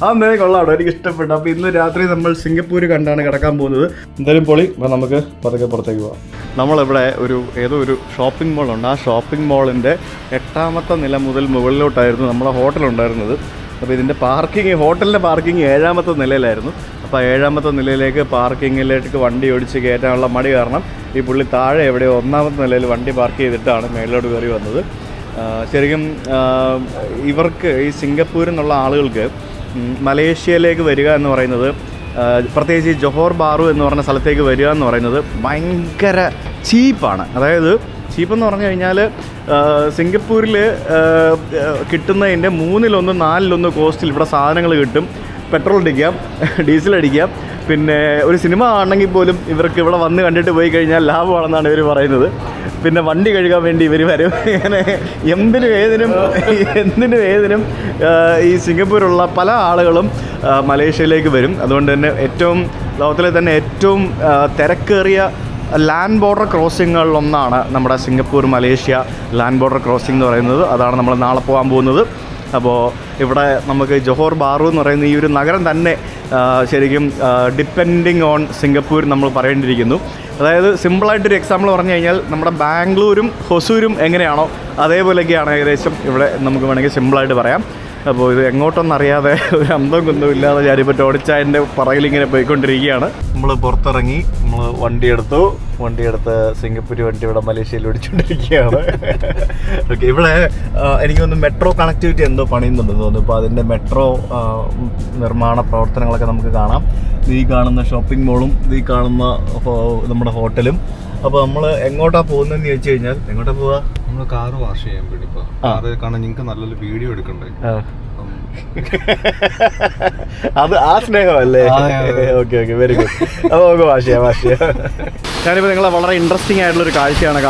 അന്നേരം കൊള്ളാട്ടോ, എനിക്ക് ഇഷ്ടപ്പെട്ടു. അപ്പോൾ ഇന്ന് രാത്രി നമ്മൾ സിംഗപ്പൂർ കണ്ടാണ് കിടക്കാൻ പോകുന്നത്. എന്തായാലും പൊളി. അപ്പോൾ നമുക്ക് പതുക്കെ പുറത്തേക്ക് പോകാം. നമ്മളിവിടെ ഏതോ ഒരു ഷോപ്പിംഗ് മോളുണ്ട്. ആ ഷോപ്പിംഗ് മോളിൻ്റെ 8ാമത്തെ നില മുതൽ മുകളിലോട്ടായിരുന്നു നമ്മളെ ഹോട്ടലുണ്ടായിരുന്നത്. അപ്പോൾ ഇതിൻ്റെ ഹോട്ടലിൻ്റെ പാർക്കിംഗ് 7ാമത്തെ നിലയിലായിരുന്നു. അപ്പോൾ 7ാമത്തെ നിലയിലേക്ക് പാർക്കിങ്ങിലേക്ക് വണ്ടി ഓടിച്ച് കയറ്റാനുള്ള മടി കാരണം ഈ പുള്ളി താഴെ എവിടെയോ 1ാമത്തെ നിലയിൽ വണ്ടി പാർക്ക് ചെയ്തിട്ടാണ് മേളിലോട്ട് കയറി വന്നത്. ശരിക്കും ഇവർക്ക് ഈ സിംഗപ്പൂരിൽ നിന്നുള്ള ആളുകൾക്ക് മലേഷ്യയിലേക്ക് വരിക എന്ന് പറയുന്നത്, പ്രത്യേകിച്ച് ഈ ജോഹോർ ബാറു എന്ന് പറഞ്ഞ സ്ഥലത്തേക്ക് വരിക എന്ന് പറയുന്നത് ഭയങ്കര ചീപ്പാണ്. അതായത് ചീപ്പെന്ന് പറഞ്ഞു കഴിഞ്ഞാൽ സിംഗപ്പൂരിൽ കിട്ടുന്നതിൻ്റെ 3/1 4/1 കോസ്റ്റിൽ ഇവിടെ സാധനങ്ങൾ കിട്ടും. പെട്രോൾ അടിക്കാം, ഡീസൽ അടിക്കാം. പിന്നെ ഒരു സിനിമ കാണണമെങ്കിൽ പോലും ഇവർക്ക് ഇവിടെ വന്ന് കണ്ടിട്ട് പോയി കഴിഞ്ഞാൽ ലാഭമാണെന്നാണ് ഇവർ പറയുന്നത്. പിന്നെ വണ്ടി കഴുകാൻ വേണ്ടി ഇവർ വരും. ഇങ്ങനെ എന്തിനും ഏതിനും ഈ സിംഗപ്പൂരുള്ള പല ആളുകളും മലേഷ്യയിലേക്ക് വരും. അതുകൊണ്ട് തന്നെ ലോകത്തിലെ തന്നെ ഏറ്റവും തിരക്കേറിയ ലാൻഡ് ബോർഡർ ക്രോസിങ്ങുകളിലൊന്നാണ് നമ്മുടെ Singapore Malaysia land border crossing എന്ന് പറയുന്നത്. അതാണ് നമ്മൾ നാളെ പോകാൻ പോകുന്നത്. അപ്പോൾ ഇവിടെ നമുക്ക് ജോഹോർ ബാറു എന്ന് പറയുന്ന ഈ ഒരു നഗരം തന്നെ ശരിക്കും ഡിപ്പെൻഡിങ് ഓൺ സിംഗപ്പൂർ നമ്മൾ പറയേണ്ടിയിരിക്കുന്നു. അതായത് സിമ്പിളായിട്ടൊരു എക്സാമ്പിൾ പറഞ്ഞു കഴിഞ്ഞാൽ നമ്മുടെ ബാംഗ്ലൂരും ഹൊസൂരും എങ്ങനെയാണോ അതേപോലെയൊക്കെയാണ് ഏകദേശം ഇവിടെ നമുക്ക് വേണമെങ്കിൽ സിമ്പിളായിട്ട് പറയാം. അപ്പോൾ ഇത് എങ്ങോട്ടൊന്നറിയാതെ ഒരു അന്തം കുന്തവും ഇല്ലാതെ ഞാനിപ്പോൾ ടോണിച്ചായൻ്റെ പറയിലിങ്ങനെ പോയിക്കൊണ്ടിരിക്കുകയാണ്. നമ്മൾ പുറത്തിറങ്ങി, നമ്മൾ വണ്ടിയെടുത്ത് സിംഗപ്പൂർ വണ്ടി ഇവിടെ മലേഷ്യയിൽ ഓടിച്ചുകൊണ്ടിരിക്കുകയാണ്. ഓക്കെ, ഇവിടെ എനിക്ക് തോന്നുന്നു മെട്രോ കണക്ടിവിറ്റി എന്തോ പണിയുന്നുണ്ടെന്ന് തോന്നുന്നു. ഇപ്പോൾ അതിൻ്റെ മെട്രോ നിർമ്മാണ പ്രവർത്തനങ്ങളൊക്കെ നമുക്ക് കാണാം. ഈ കാണുന്ന ഷോപ്പിംഗ് മോളും ഈ കാണുന്ന നമ്മുടെ ഹോട്ടലും. അപ്പോൾ നമ്മൾ എങ്ങോട്ടാണ് പോകുന്നതെന്ന് ചോദിച്ചു കഴിഞ്ഞാൽ എങ്ങോട്ടാ പോവാ? നമ്മൾ കാറ് വാഷ് ചെയ്യാൻ വേണ്ടി കാറ് കാണാൻ നിങ്ങൾക്ക് നല്ലൊരു വീഡിയോ എടുക്കണ്ടേ? അത് ആ സ്നേഹമല്ലേ? Okay, very good. അപ്പോൾ നമുക്ക് വാഷ് ചെയ്യാം. ഞാനിപ്പോൾ നിങ്ങളെ വളരെ ഇൻട്രസ്റ്റിംഗ് ആയിട്ടുള്ളൊരു കാഴ്ചയാണ്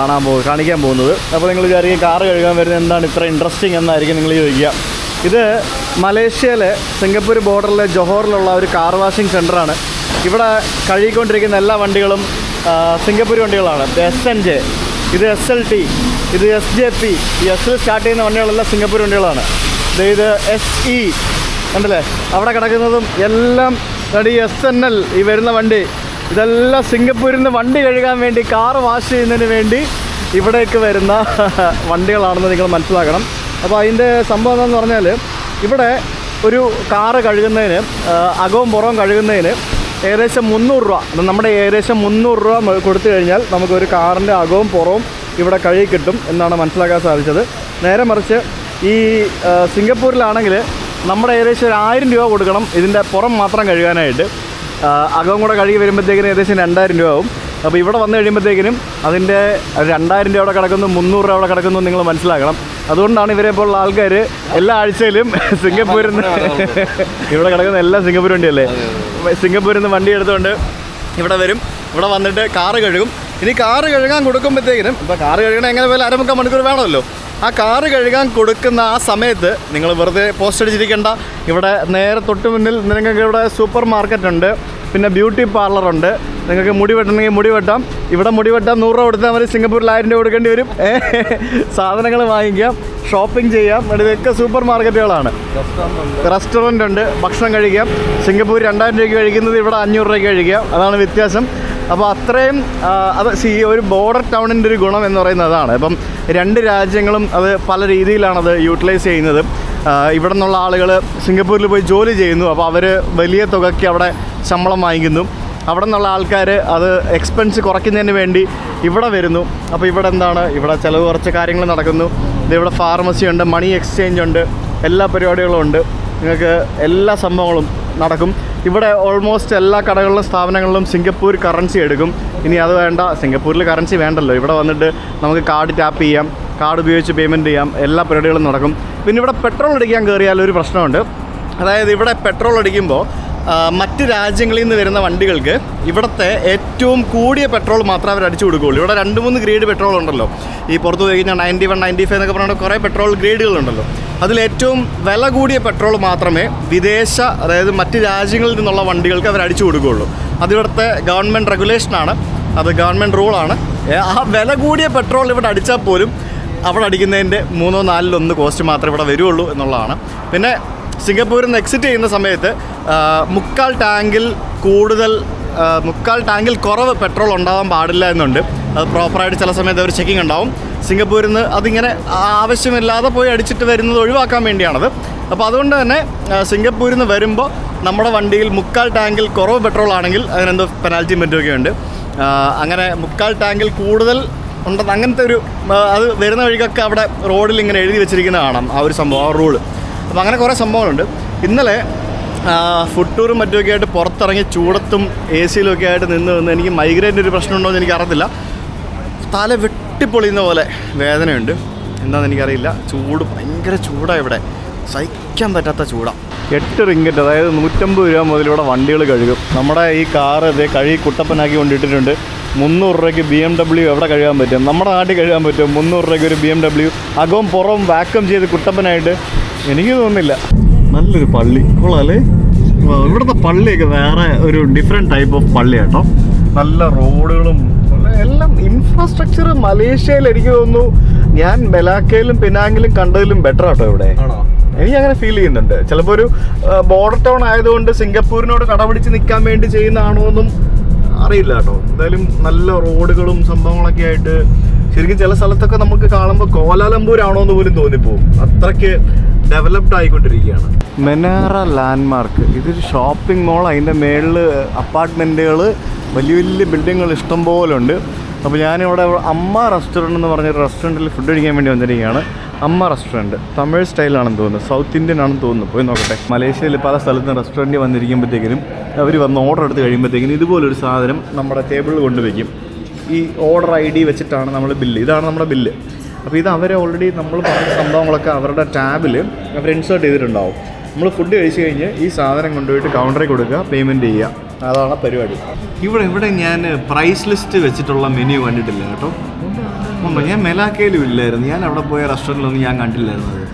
കാണിക്കാൻ പോകുന്നത്. അപ്പോൾ നിങ്ങൾ വിചാരിക്കും കാറ് കഴുകാൻ വരുന്നത് എന്താണ് ഇത്ര ഇൻട്രസ്റ്റിംഗ് എന്നായിരിക്കും നിങ്ങൾ ചോദിക്കുക. ഇത് മലേഷ്യയിലെ സിംഗപ്പൂർ ബോർഡറിലെ ജോഹറിലുള്ള ഒരു കാർ വാഷിംഗ് സെൻ്ററാണ്. ഇവിടെ കഴുകിക്കൊണ്ടിരിക്കുന്ന എല്ലാ വണ്ടികളും സിംഗപ്പൂർ വണ്ടികളാണ്. SNJ, ഇത് SLT, ഇത് SJP. ഈ എസ്സിൽ സ്റ്റാർട്ട് ചെയ്യുന്ന വണ്ടികളെല്ലാം സിംഗപ്പൂർ വണ്ടികളാണ്. ഇത് SE ഉണ്ടല്ലേ, അവിടെ കിടക്കുന്നതും എല്ലാം ഈ SNL, ഈ വരുന്ന വണ്ടി, ഇതെല്ലാം സിംഗപ്പൂരിൽ നിന്ന് വണ്ടി കഴുകാൻ വേണ്ടി, കാർ വാഷ് ചെയ്യുന്നതിന് വേണ്ടി ഇവിടേക്ക് വരുന്ന വണ്ടികളാണെന്ന് നിങ്ങൾ മനസ്സിലാക്കണം. അപ്പോൾ അതിൻ്റെ സംഭവം എന്താണെന്ന് പറഞ്ഞാൽ, ഇവിടെ ഒരു കാറ് കഴുകുന്നതിന് അകവും പുറവും കഴുകുന്നതിന് ഏകദേശം 300 രൂപ, നമ്മുടെ ഏകദേശം 300 രൂപ കൊടുത്തു കഴിഞ്ഞാൽ നമുക്കൊരു കാറിൻ്റെ അകവും പുറവും ഇവിടെ കഴുകി കിട്ടും എന്നാണ് മനസ്സിലാക്കാൻ സാധിച്ചത്. നേരെ മറിച്ച് ഈ സിംഗപ്പൂരിലാണെങ്കിൽ നമ്മുടെ ഏകദേശം 1000 രൂപ കൊടുക്കണം ഇതിൻ്റെ പുറം മാത്രം കഴുകാനായിട്ട്. അകവും കൂടെ കഴുകി വരുമ്പോഴത്തേക്കിനും ഏകദേശം 2000 രൂപ ആവും. അപ്പോൾ ഇവിടെ വന്നു കഴിയുമ്പോഴത്തേക്കിനും അതിൻ്റെ 2000 രൂപ അവിടെ കിടക്കുന്നു, 300 രൂപ അവിടെ കിടക്കുന്നു നിങ്ങൾ മനസ്സിലാക്കണം. അതുകൊണ്ടാണ് ഇവരെ പോലുള്ള ആൾക്കാർ എല്ലാ ആഴ്ചയിലും സിംഗപ്പൂരിൽ നിന്ന് ഇവിടെ കിടക്കുന്ന എല്ലാം സിംഗപ്പൂർ വണ്ടിയല്ലേ, സിംഗപ്പൂരിൽ നിന്ന് വണ്ടി എടുത്തുകൊണ്ട് ഇവിടെ വരും. ഇവിടെ വന്നിട്ട് കാറ് കഴുകും. ഇനി കാറ് കഴുകാൻ കൊടുക്കുമ്പോഴത്തേക്കിനും, ഇപ്പോൾ കാറ് കഴുകണം എങ്ങനെ പോലും 1/2 മണിക്കൂർ വേണമല്ലോ. ആ കാറ് കഴുകാൻ കൊടുക്കുന്ന ആ സമയത്ത് നിങ്ങൾ വെറുതെ പോസ്റ്റ് അടിച്ചിരിക്കേണ്ട. ഇവിടെ നേരെ തൊട്ട് മുന്നിൽ നിങ്ങൾക്ക് ഇവിടെ സൂപ്പർ മാർക്കറ്റ് ഉണ്ട്, പിന്നെ ബ്യൂട്ടി പാർലറുണ്ട്. നിങ്ങൾക്ക് മുടി വെട്ടണമെങ്കിൽ മുടി വെട്ടാം. ഇവിടെ മുടി വെട്ടാൻ 100 രൂപ കൊടുത്താൽ മതി, സിംഗപ്പൂരിൽ 1000 രൂപ കൊടുക്കേണ്ടി വരും. സാധനങ്ങൾ വാങ്ങിക്കാം, ഷോപ്പിംഗ് ചെയ്യാം. ഇതൊക്കെ സൂപ്പർ മാർക്കറ്റുകളാണ്. റെസ്റ്റോറൻ്റ് ഉണ്ട്, ഭക്ഷണം കഴിക്കാം. സിംഗപ്പൂർ 2000 രൂപയ്ക്ക് കഴിക്കുന്നത് ഇവിടെ 500 രൂപയ്ക്ക് കഴിക്കാം. അതാണ് വ്യത്യാസം. അപ്പോൾ അത്രയും അത് ഒരു ബോർഡർ ടൗണിൻ്റെ ഒരു ഗുണം എന്ന് പറയുന്നത് അതാണ്. അപ്പം 2 രാജ്യങ്ങളും അത് പല രീതിയിലാണത് യൂട്ടിലൈസ് ചെയ്യുന്നത്. ഇവിടെ നിന്നുള്ള ആളുകൾ സിംഗപ്പൂരിൽ പോയി ജോലി ചെയ്യുന്നു. അപ്പോൾ അവർ വലിയ തുകയ്ക്ക് അവിടെ ശമ്പളം വാങ്ങിക്കുന്നു. അവിടെ നിന്നുള്ള ആൾക്കാർ അത് എക്സ്പെൻസ് കുറയ്ക്കുന്നതിന് വേണ്ടി ഇവിടെ വരുന്നു. അപ്പോൾ ഇവിടെ എന്താണ്, ഇവിടെ ചിലവ് കുറച്ച് കാര്യങ്ങൾ നടക്കുന്നു. ഇവിടെ ഫാർമസി ഉണ്ട്, മണി എക്സ്ചേഞ്ച് ഉണ്ട്, എല്ലാ പരിപാടികളും ഉണ്ട്. നിങ്ങൾക്ക് എല്ലാ സംഭവങ്ങളും നടക്കും. ഇവിടെ ഓൾമോസ്റ്റ് എല്ലാ കടകളിലും സ്ഥാപനങ്ങളിലും സിംഗപ്പൂർ കറൻസി എടുക്കും. ഇനി അത് വേണ്ട, സിംഗപ്പൂരിൽ കറൻസി വേണ്ടല്ലോ, ഇവിടെ വന്നിട്ട് നമുക്ക് കാർഡ് ടാപ്പ് ചെയ്യാം, കാർഡ് ഉപയോഗിച്ച് പേയ്മെൻറ്റ് ചെയ്യാം, എല്ലാ പരിപാടികളും നടക്കും. പിന്നെ ഇവിടെ പെട്രോൾ അടിക്കാൻ കയറിയാൽ ഒരു പ്രശ്നമുണ്ട്. അതായത് ഇവിടെ പെട്രോൾ അടിക്കുമ്പോൾ മറ്റ് രാജ്യങ്ങളിൽ നിന്ന് വരുന്ന വണ്ടികൾക്ക് ഇവിടുത്തെ ഏറ്റവും കൂടിയ പെട്രോൾ മാത്രമേ അവർ അടിച്ചു കൊടുക്കുകയുള്ളൂ. ഇവിടെ 2-3 ഗ്രേഡ് പെട്രോൾ ഉണ്ടല്ലോ. ഈ പുറത്ത് പോയി കഴിഞ്ഞാൽ 91, 95 എന്നൊക്കെ പറഞ്ഞാൽ കുറേ പെട്രോൾ ഗ്രേഡുകളുണ്ടല്ലോ. അതിലേറ്റവും വില കൂടിയ പെട്രോൾ മാത്രമേ അതായത് മറ്റ് രാജ്യങ്ങളിൽ നിന്നുള്ള വണ്ടികൾക്ക് അവർ അടിച്ചു കൊടുക്കുകയുള്ളൂ. അതിവിടുത്തെ ഗവൺമെൻറ് റെഗുലേഷനാണ്, അത് ഗവൺമെൻറ് റൂളാണ്. ആ വില കൂടിയ പെട്രോൾ ഇവിടെ അടിച്ചാൽ പോലും അവിടെ അടിക്കുന്നതിൻ്റെ 3/4 കോസ്റ്റ് മാത്രമേ ഇവിടെ വരുള്ളൂ എന്നുള്ളതാണ്. പിന്നെ സിംഗപ്പൂരിൽ നിന്ന് എക്സിറ്റ് ചെയ്യുന്ന സമയത്ത് 3/4 ടാങ്കിൽ കുറവ് പെട്രോൾ ഉണ്ടാകാൻ പാടില്ല എന്നുണ്ട്. അത് പ്രോപ്പറായിട്ട് ചില സമയത്ത് ഒരു ചെക്കിംഗ് ഉണ്ടാവും. സിംഗപ്പൂരിൽ നിന്ന് അതിങ്ങനെ ആവശ്യമില്ലാതെ പോയി അടിച്ചിട്ട് വരുന്നത് ഒഴിവാക്കാൻ വേണ്ടിയാണത്. അപ്പോൾ അതുകൊണ്ട് തന്നെ സിംഗപ്പൂരിൽ നിന്ന് വരുമ്പോൾ നമ്മുടെ വണ്ടിയിൽ 3/4 ടാങ്കിൽ കുറവ് പെട്രോൾ ആണെങ്കിൽ അതിനെന്തോ പെനാൽറ്റിയും മറ്റുമൊക്കെ ഉണ്ട്. അങ്ങനെ 3/4 ടാങ്കിൽ കൂടുതൽ ഉണ്ടെന്ന് അങ്ങനത്തെ ഒരു അത് വരുന്ന വഴിക്കൊക്കെ അവിടെ റോഡിൽ ഇങ്ങനെ എഴുതി വെച്ചിരിക്കുന്നത് കാണാം, ആ ഒരു സംഭവം, ആ റൂള്. അപ്പോൾ അങ്ങനെ കുറേ സംഭവങ്ങളുണ്ട്. ഇന്നലെ ഫുഡ് ടൂറും മറ്റുമൊക്കെ ആയിട്ട് പുറത്തിറങ്ങി ചൂടത്തും AC-ലും ഒക്കെ ആയിട്ട് നിന്ന് എനിക്ക് മൈഗ്രെയിൻ്റെ ഒരു പ്രശ്നമുണ്ടോ എന്ന് എനിക്കറിയത്തില്ല. തല വെട്ടിപ്പൊളിയുന്ന പോലെ വേദനയുണ്ട്, എന്താണെന്ന് എനിക്കറിയില്ല. ഭയങ്കര ചൂടാണ് ഇവിടെ, സഹിക്കാൻ പറ്റാത്ത ചൂടാണ്. 8 റിങ്കറ്റ്, അതായത് 150 രൂപ മുതൽ ഇവിടെ വണ്ടികൾ കഴുകും. നമ്മുടെ ഈ കാറ് ഇതേ കഴുകി കുട്ടപ്പനാക്കി കൊണ്ടിട്ടിട്ടുണ്ട്. 300 രൂപയ്ക്ക് BMW എവിടെ കഴുകാൻ പറ്റും? നമ്മുടെ നാട്ടിൽ കഴുകാൻ പറ്റും. 300 രൂപയ്ക്ക് ഒരു BMW അകവും പുറവും വാക്വം ചെയ്ത് കുട്ടപ്പനായിട്ട് എനിക്ക് തോന്നുന്നില്ല. നല്ലൊരു പള്ളി കൊള്ളാല്ലേ. ഇവിടുത്തെ പള്ളിയൊക്കെ വേറെ ഒരു ഡിഫറെൻറ്റ് ടൈപ്പ് ഓഫ് പള്ളി കേട്ടോ. നല്ല റോഡുകളും എല്ലാം ഇൻഫ്രാസ്ട്രക്ചർ മലേഷ്യയിൽ എനിക്ക് തോന്നുന്നു ഞാൻ മെലാക്കയിലും പിനാങ്ങിലും കണ്ടതിലും ബെറ്റർ ആട്ടോ ഇവിടെ. എനിക്ക് അങ്ങനെ ഫീൽ ചെയ്യുന്നുണ്ട്. ചിലപ്പോൾ ഒരു ബോർഡർ ടൗൺ ആയതുകൊണ്ട് സിംഗപ്പൂരിനോട് കടപിടിച്ച് നിൽക്കാൻ വേണ്ടി ചെയ്യുന്നതാണോ എന്നും അറിയില്ല കേട്ടോ. എന്തായാലും നല്ല റോഡുകളും സംഭവങ്ങളൊക്കെ ആയിട്ട് ശരിക്കും ചില സ്ഥലത്തൊക്കെ നമുക്ക് കാണുമ്പോൾ കോലാലംപൂരാണോ എന്ന് പോലും തോന്നിപ്പോവും. അത്രയ്ക്ക് ഡെവലപ്ഡ് ആയിക്കൊണ്ടിരിക്കുകയാണ്. മെനാറ ലാൻഡ്മാർക്ക് ഇതൊരു ഷോപ്പിംഗ് മോൾ. അതിൻ്റെ മേളിൽ അപ്പാർട്ട്മെൻറ്റുകൾ, വലിയ വലിയ ബിൽഡിങ്ങുകൾ ഇഷ്ടം പോലെ ഉണ്ട്. അപ്പോൾ ഞാനിവിടെ അമ്മ റെസ്റ്റോറൻറ്റ് എന്ന് പറഞ്ഞൊരു റെസ്റ്റോറൻറ്റിൽ ഫുഡ് കഴിക്കാൻ വേണ്ടി വന്നിരിക്കുകയാണ്. അമ്മ റെസ്റ്റോറൻറ്റ് തമിഴ് സ്റ്റൈലാണെന്ന് തോന്നുന്നു, സൗത്ത് ഇന്ത്യൻ ആണെന്ന് തോന്നുന്നു. പോയി നോക്കട്ടെ. മലേഷ്യയിൽ പല സ്ഥലത്തും റെസ്റ്റോറൻറ്റിൽ വന്നിരിക്കുമ്പോഴത്തേക്കിനും അവർ വന്ന് ഓർഡർ എടുത്ത് കഴിയുമ്പോഴത്തേക്കിനും ഇതുപോലൊരു സാധനം നമ്മുടെ ടേബിളിൽ കൊണ്ടുവയ്ക്കും. ഈ ഓർഡർ ID വെച്ചിട്ടാണ് നമ്മൾ ബില്ല്. ഇതാണ് നമ്മുടെ ബില്ല്. അപ്പോൾ ഇത് അവർ ഓൾറെഡി നമ്മൾ പറഞ്ഞ സംഭവങ്ങളൊക്കെ അവരുടെ ടാബിൽ അവർ ഇൻസേർട്ട് ചെയ്തിട്ടുണ്ടാവും. നമ്മൾ ഫുഡ് കഴിച്ച് കഴിഞ്ഞ് ഈ സാധനം കൊണ്ടുപോയിട്ട് കൗണ്ടറിൽ കൊടുക്കുക, പേയ്മെൻറ്റ് ചെയ്യുക. അതാണ് പരിപാടി. ഇവിടെ ഞാൻ പ്രൈസ് ലിസ്റ്റ് വെച്ചിട്ടുള്ള മെനു കണ്ടിട്ടില്ല കേട്ടോ. ഞാൻ മെലാക്കയിലും ഇല്ലായിരുന്നു. ഞാൻ അവിടെ പോയ റെസ്റ്റോറൻറ്റിലൊന്നും ഞാൻ കണ്ടില്ലായിരുന്നു. അത്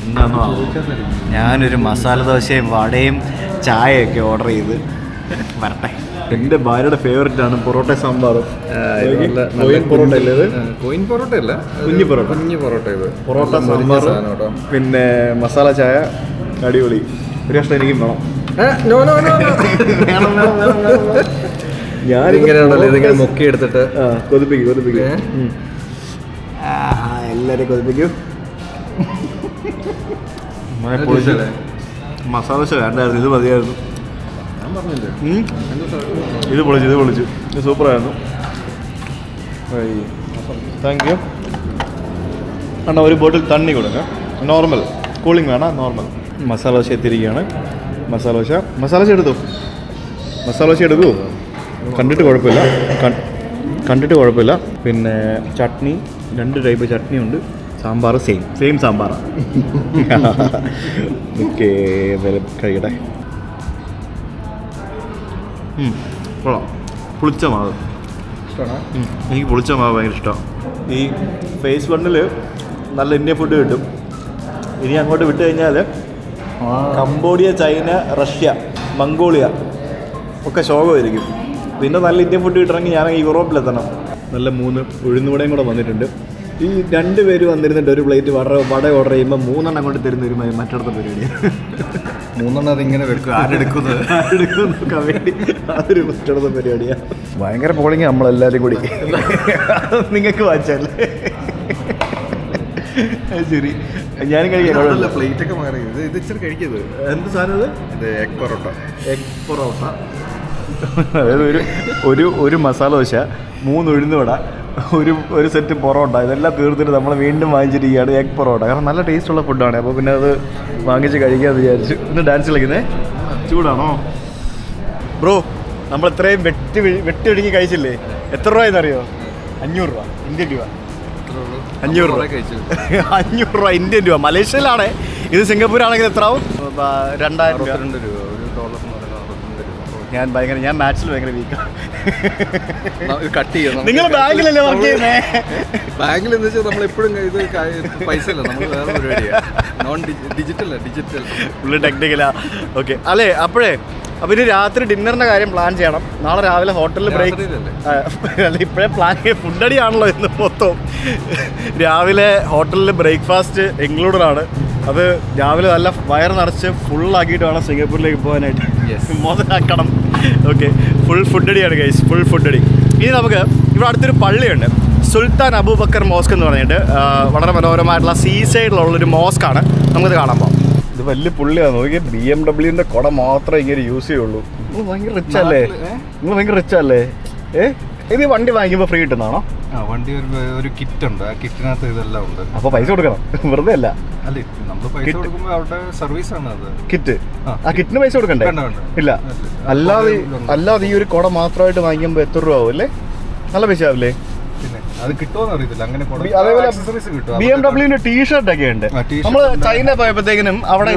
എന്താണെന്നോ ഞാനൊരു മസാല ദോശയും വടയും ചായയൊക്കെ ഓർഡർ ചെയ്ത് വരട്ടെ. എൻ്റെ ഭാര്യയുടെ ഫേവററ്റ് ആണ് പൊറോട്ട സാമ്പാറും. പൊറോട്ട അല്ലേ ഇത്? കോയിൻ പൊറോട്ട അല്ല, കുഞ്ഞു പൊറോട്ട. കുഞ്ഞു പൊറോട്ട ഇത്. പൊറോട്ട സാമ്പാറും പിന്നെ മസാല ചായ അടിപൊളി. ഒരു കഷ്ണം എനിക്കും വേണം. ഞാനിങ്ങനെയാണല്ലോ ഇതിങ്ങനെ മുക്കി എടുത്തിട്ട് കൊതിപ്പിക്കും. എല്ലാവരെയും കൊതിപ്പിക്കും. മസാല ദോശ വേണ്ടായിരുന്നു, ഇത് മതിയായിരുന്നു. ഇത് പൊളിച്ചു. ഇത് സൂപ്പറായിരുന്നു. താങ്ക് യു അണ്ണാ. ഒരു ബോട്ടിൽ തണ്ണി കൊടുക്കാം. നോർമൽ കൂളിംഗ് വേണം, നോർമൽ. മസാല ദോശ എത്തിയിരിക്കുകയാണ്. മസാല ദോശ എടുക്കൂ. കണ്ടിട്ട് കുഴപ്പമില്ല. പിന്നെ ചട്നി, 2 ടൈപ്പ് ചട്നി ഉണ്ട്. സാമ്പാർ സെയിം സാമ്പാറാണ്. ഓക്കെ, എന്തായാലും കഴിക്കട്ടെ. കൊള്ളാം. പുളിച്ച മാവ് എനിക്ക് പുളിച്ച മാവ് ഭയങ്കര ഇഷ്ടമാണ്. ഈ ഫേസ് 1 നല്ല ഇന്ത്യൻ ഫുഡ് കിട്ടും. ഇനി അങ്ങോട്ട് വിട്ട് കഴിഞ്ഞാൽ കംബോഡിയ, ചൈന, റഷ്യ, മംഗോളിയ ഒക്കെ ശോകമായിരിക്കും. പിന്നെ നല്ല ഇന്ത്യൻ ഫുഡ് കിട്ടണമെങ്കിൽ ഞാൻ യൂറോപ്പിലെത്തണം. നല്ല 3 ഉഴുന്നുവടയും കൂടെ വന്നിട്ടുണ്ട്. ഈ 2 പേര് വന്നിരുന്നിട്ട് ഒരു പ്ലേറ്റ് വട ഓർഡർ ചെയ്യുമ്പോൾ 3 എണ്ണം കൊണ്ട് തരുന്ന ഒരു മറ്റടുത്ത പരിപാടിയാണ്. 3 എണ്ണം അതിങ്ങനെ വെക്കും. ആരെടുക്കുന്നൊക്കെ വേണ്ടി അതൊരു മറ്റടുത്ത പരിപാടിയാണ്. ഭയങ്കര പോളിങ് നമ്മളെല്ലാവരും കൂടി. നിങ്ങൾക്ക് വായിച്ചല്ലേ? ശരി, ഞാനും കഴിക്കാം. പ്ലേറ്റ് ഒക്കെ മാറി. ഇത് ഇച്ചിരി കഴിക്കരുത്. എന്ത് സാധനം ഇത്? എഗ് പൊറോട്ട. അതായത് ഒരു മസാല ദോശ, 3 ഉഴുന്നുവട, ഒരു സെറ്റ് പൊറോട്ട, ഇതെല്ലാം തീർത്തിട്ട് നമ്മൾ വീണ്ടും വാങ്ങിച്ചിരിക്കുകയാണ് എഗ് പൊറോട്ട. കാരണം നല്ല ടേസ്റ്റുള്ള ഫുഡാണ്. അപ്പോൾ പിന്നെ അത് വാങ്ങിച്ച് കഴിക്കാമെന്ന് വിചാരിച്ചു. ഇന്ന് ഡാൻസ് കളിക്കുന്നേ ചൂടാണോ ബ്രോ? നമ്മൾ ഇത്രയും വെട്ടി ഒടുങ്ങി കഴിച്ചില്ലേ? എത്ര രൂപയെന്നറിയോ? 500 രൂപ ഇന്ത്യൻ രൂപ. 500 രൂപ ഇന്ത്യൻ രൂപ. മലേഷ്യയിലാണ് ഇത്. സിംഗപ്പൂരാണെങ്കിൽ എത്രയാവും? 2000 രൂപ. ഞാൻ മാത്സിൽ ഭയങ്കര വീക്കാണ്. കട്ട് ചെയ്യണം. നിങ്ങൾ ബാങ്കിലല്ലേ വർക്ക് ചെയ്യുന്നേ? ബാങ്കിൽ എന്ന് വെച്ചാൽ നമ്മളെപ്പോഴും ഇത് പൈസ അല്ല, നമ്മൾ വേറെ പരിപാടിയാണ്. Digital full ടെക്നിക്കലാ. ഓക്കെ അല്ലേ? അപ്പോൾ ഇനി രാത്രി ഡിന്നറിൻ്റെ കാര്യം പ്ലാൻ ചെയ്യണം. നാളെ രാവിലെ ഹോട്ടലിൽ ബ്രേക്ക് അല്ല, ഇപ്പോഴേ പ്ലാൻ ചെയ്യ ഫുഡടിയാണല്ലോ ഇന്ന് മൊത്തം. രാവിലെ ഹോട്ടലിൽ ബ്രേക്ക്ഫാസ്റ്റ് ഇൻക്ലൂഡഡ് ആണ്. അത് രാവിലെ നല്ല വയർ നിറച്ച് ഫുള്ളാക്കിയിട്ട് വേണം സിംഗപ്പൂരിലേക്ക് പോകാനായിട്ട്. മുതലാക്കണം. ഓക്കെ, ഫുൾ ഫുഡടിയാണ് ഗൈസ്, ഫുൾ ഫുഡടി. ഇനി നമുക്ക് ഇവിടെ അടുത്തൊരു പള്ളിയുണ്ട്, സുൽത്താൻ അബൂബക്കർ മോസ്ക് എന്ന് പറഞ്ഞിട്ട്. വളരെ മനോഹരമായിട്ടുള്ള സീ സൈഡിലുള്ളൊരു മോസ്കാണ്. നമുക്കത് കാണാൻ പോകാം. ഇത് വലിയ പുള്ളിയാണ്. നോക്കി BMW കുട മാത്രമേ ഇങ്ങനെ യൂസ് ചെയ്യുള്ളൂ. നിങ്ങൾ ഭയങ്കര റിച്ച് അല്ലേ? ഇത് വണ്ടി വാങ്ങിക്കുമ്പോൾ ഫ്രീ കിട്ടുന്നതാണോ? വണ്ടി ഒരു കിറ്റ് ഉണ്ട്. ആ കിറ്റിനകത്ത് ഇതെല്ലാം ഉണ്ട്. അപ്പോൾ പൈസ കൊടുക്കണം, വെറുതെ അല്ല. അല്ല, നമ്മൾ പൈസ കൊടുക്കുമ്പോൾ അവരുടെ സർവീസ് ആണ് അത്. കിറ്റ്, ആ കിറ്റിന് പൈസ കൊടുക്കണ്ടേ? ഇല്ല. അല്ലാതെ ഈ ഒരു കുട മാത്രമായിട്ട് വാങ്ങിക്കുമ്പോൾ എത്ര രൂപ ആവും അല്ലേ? നല്ല പൈസ ആവില്ലേ? പിന്നെ അത് കിട്ടുമോന്ന് അറിയത്തില്ല. അങ്ങനെ അതേപോലെ BMW ടീഷർട്ട് ഒക്കെ ഉണ്ട്. നമ്മൾ ചൈന പോയപ്പോഴത്തേക്കിനും അവിടെ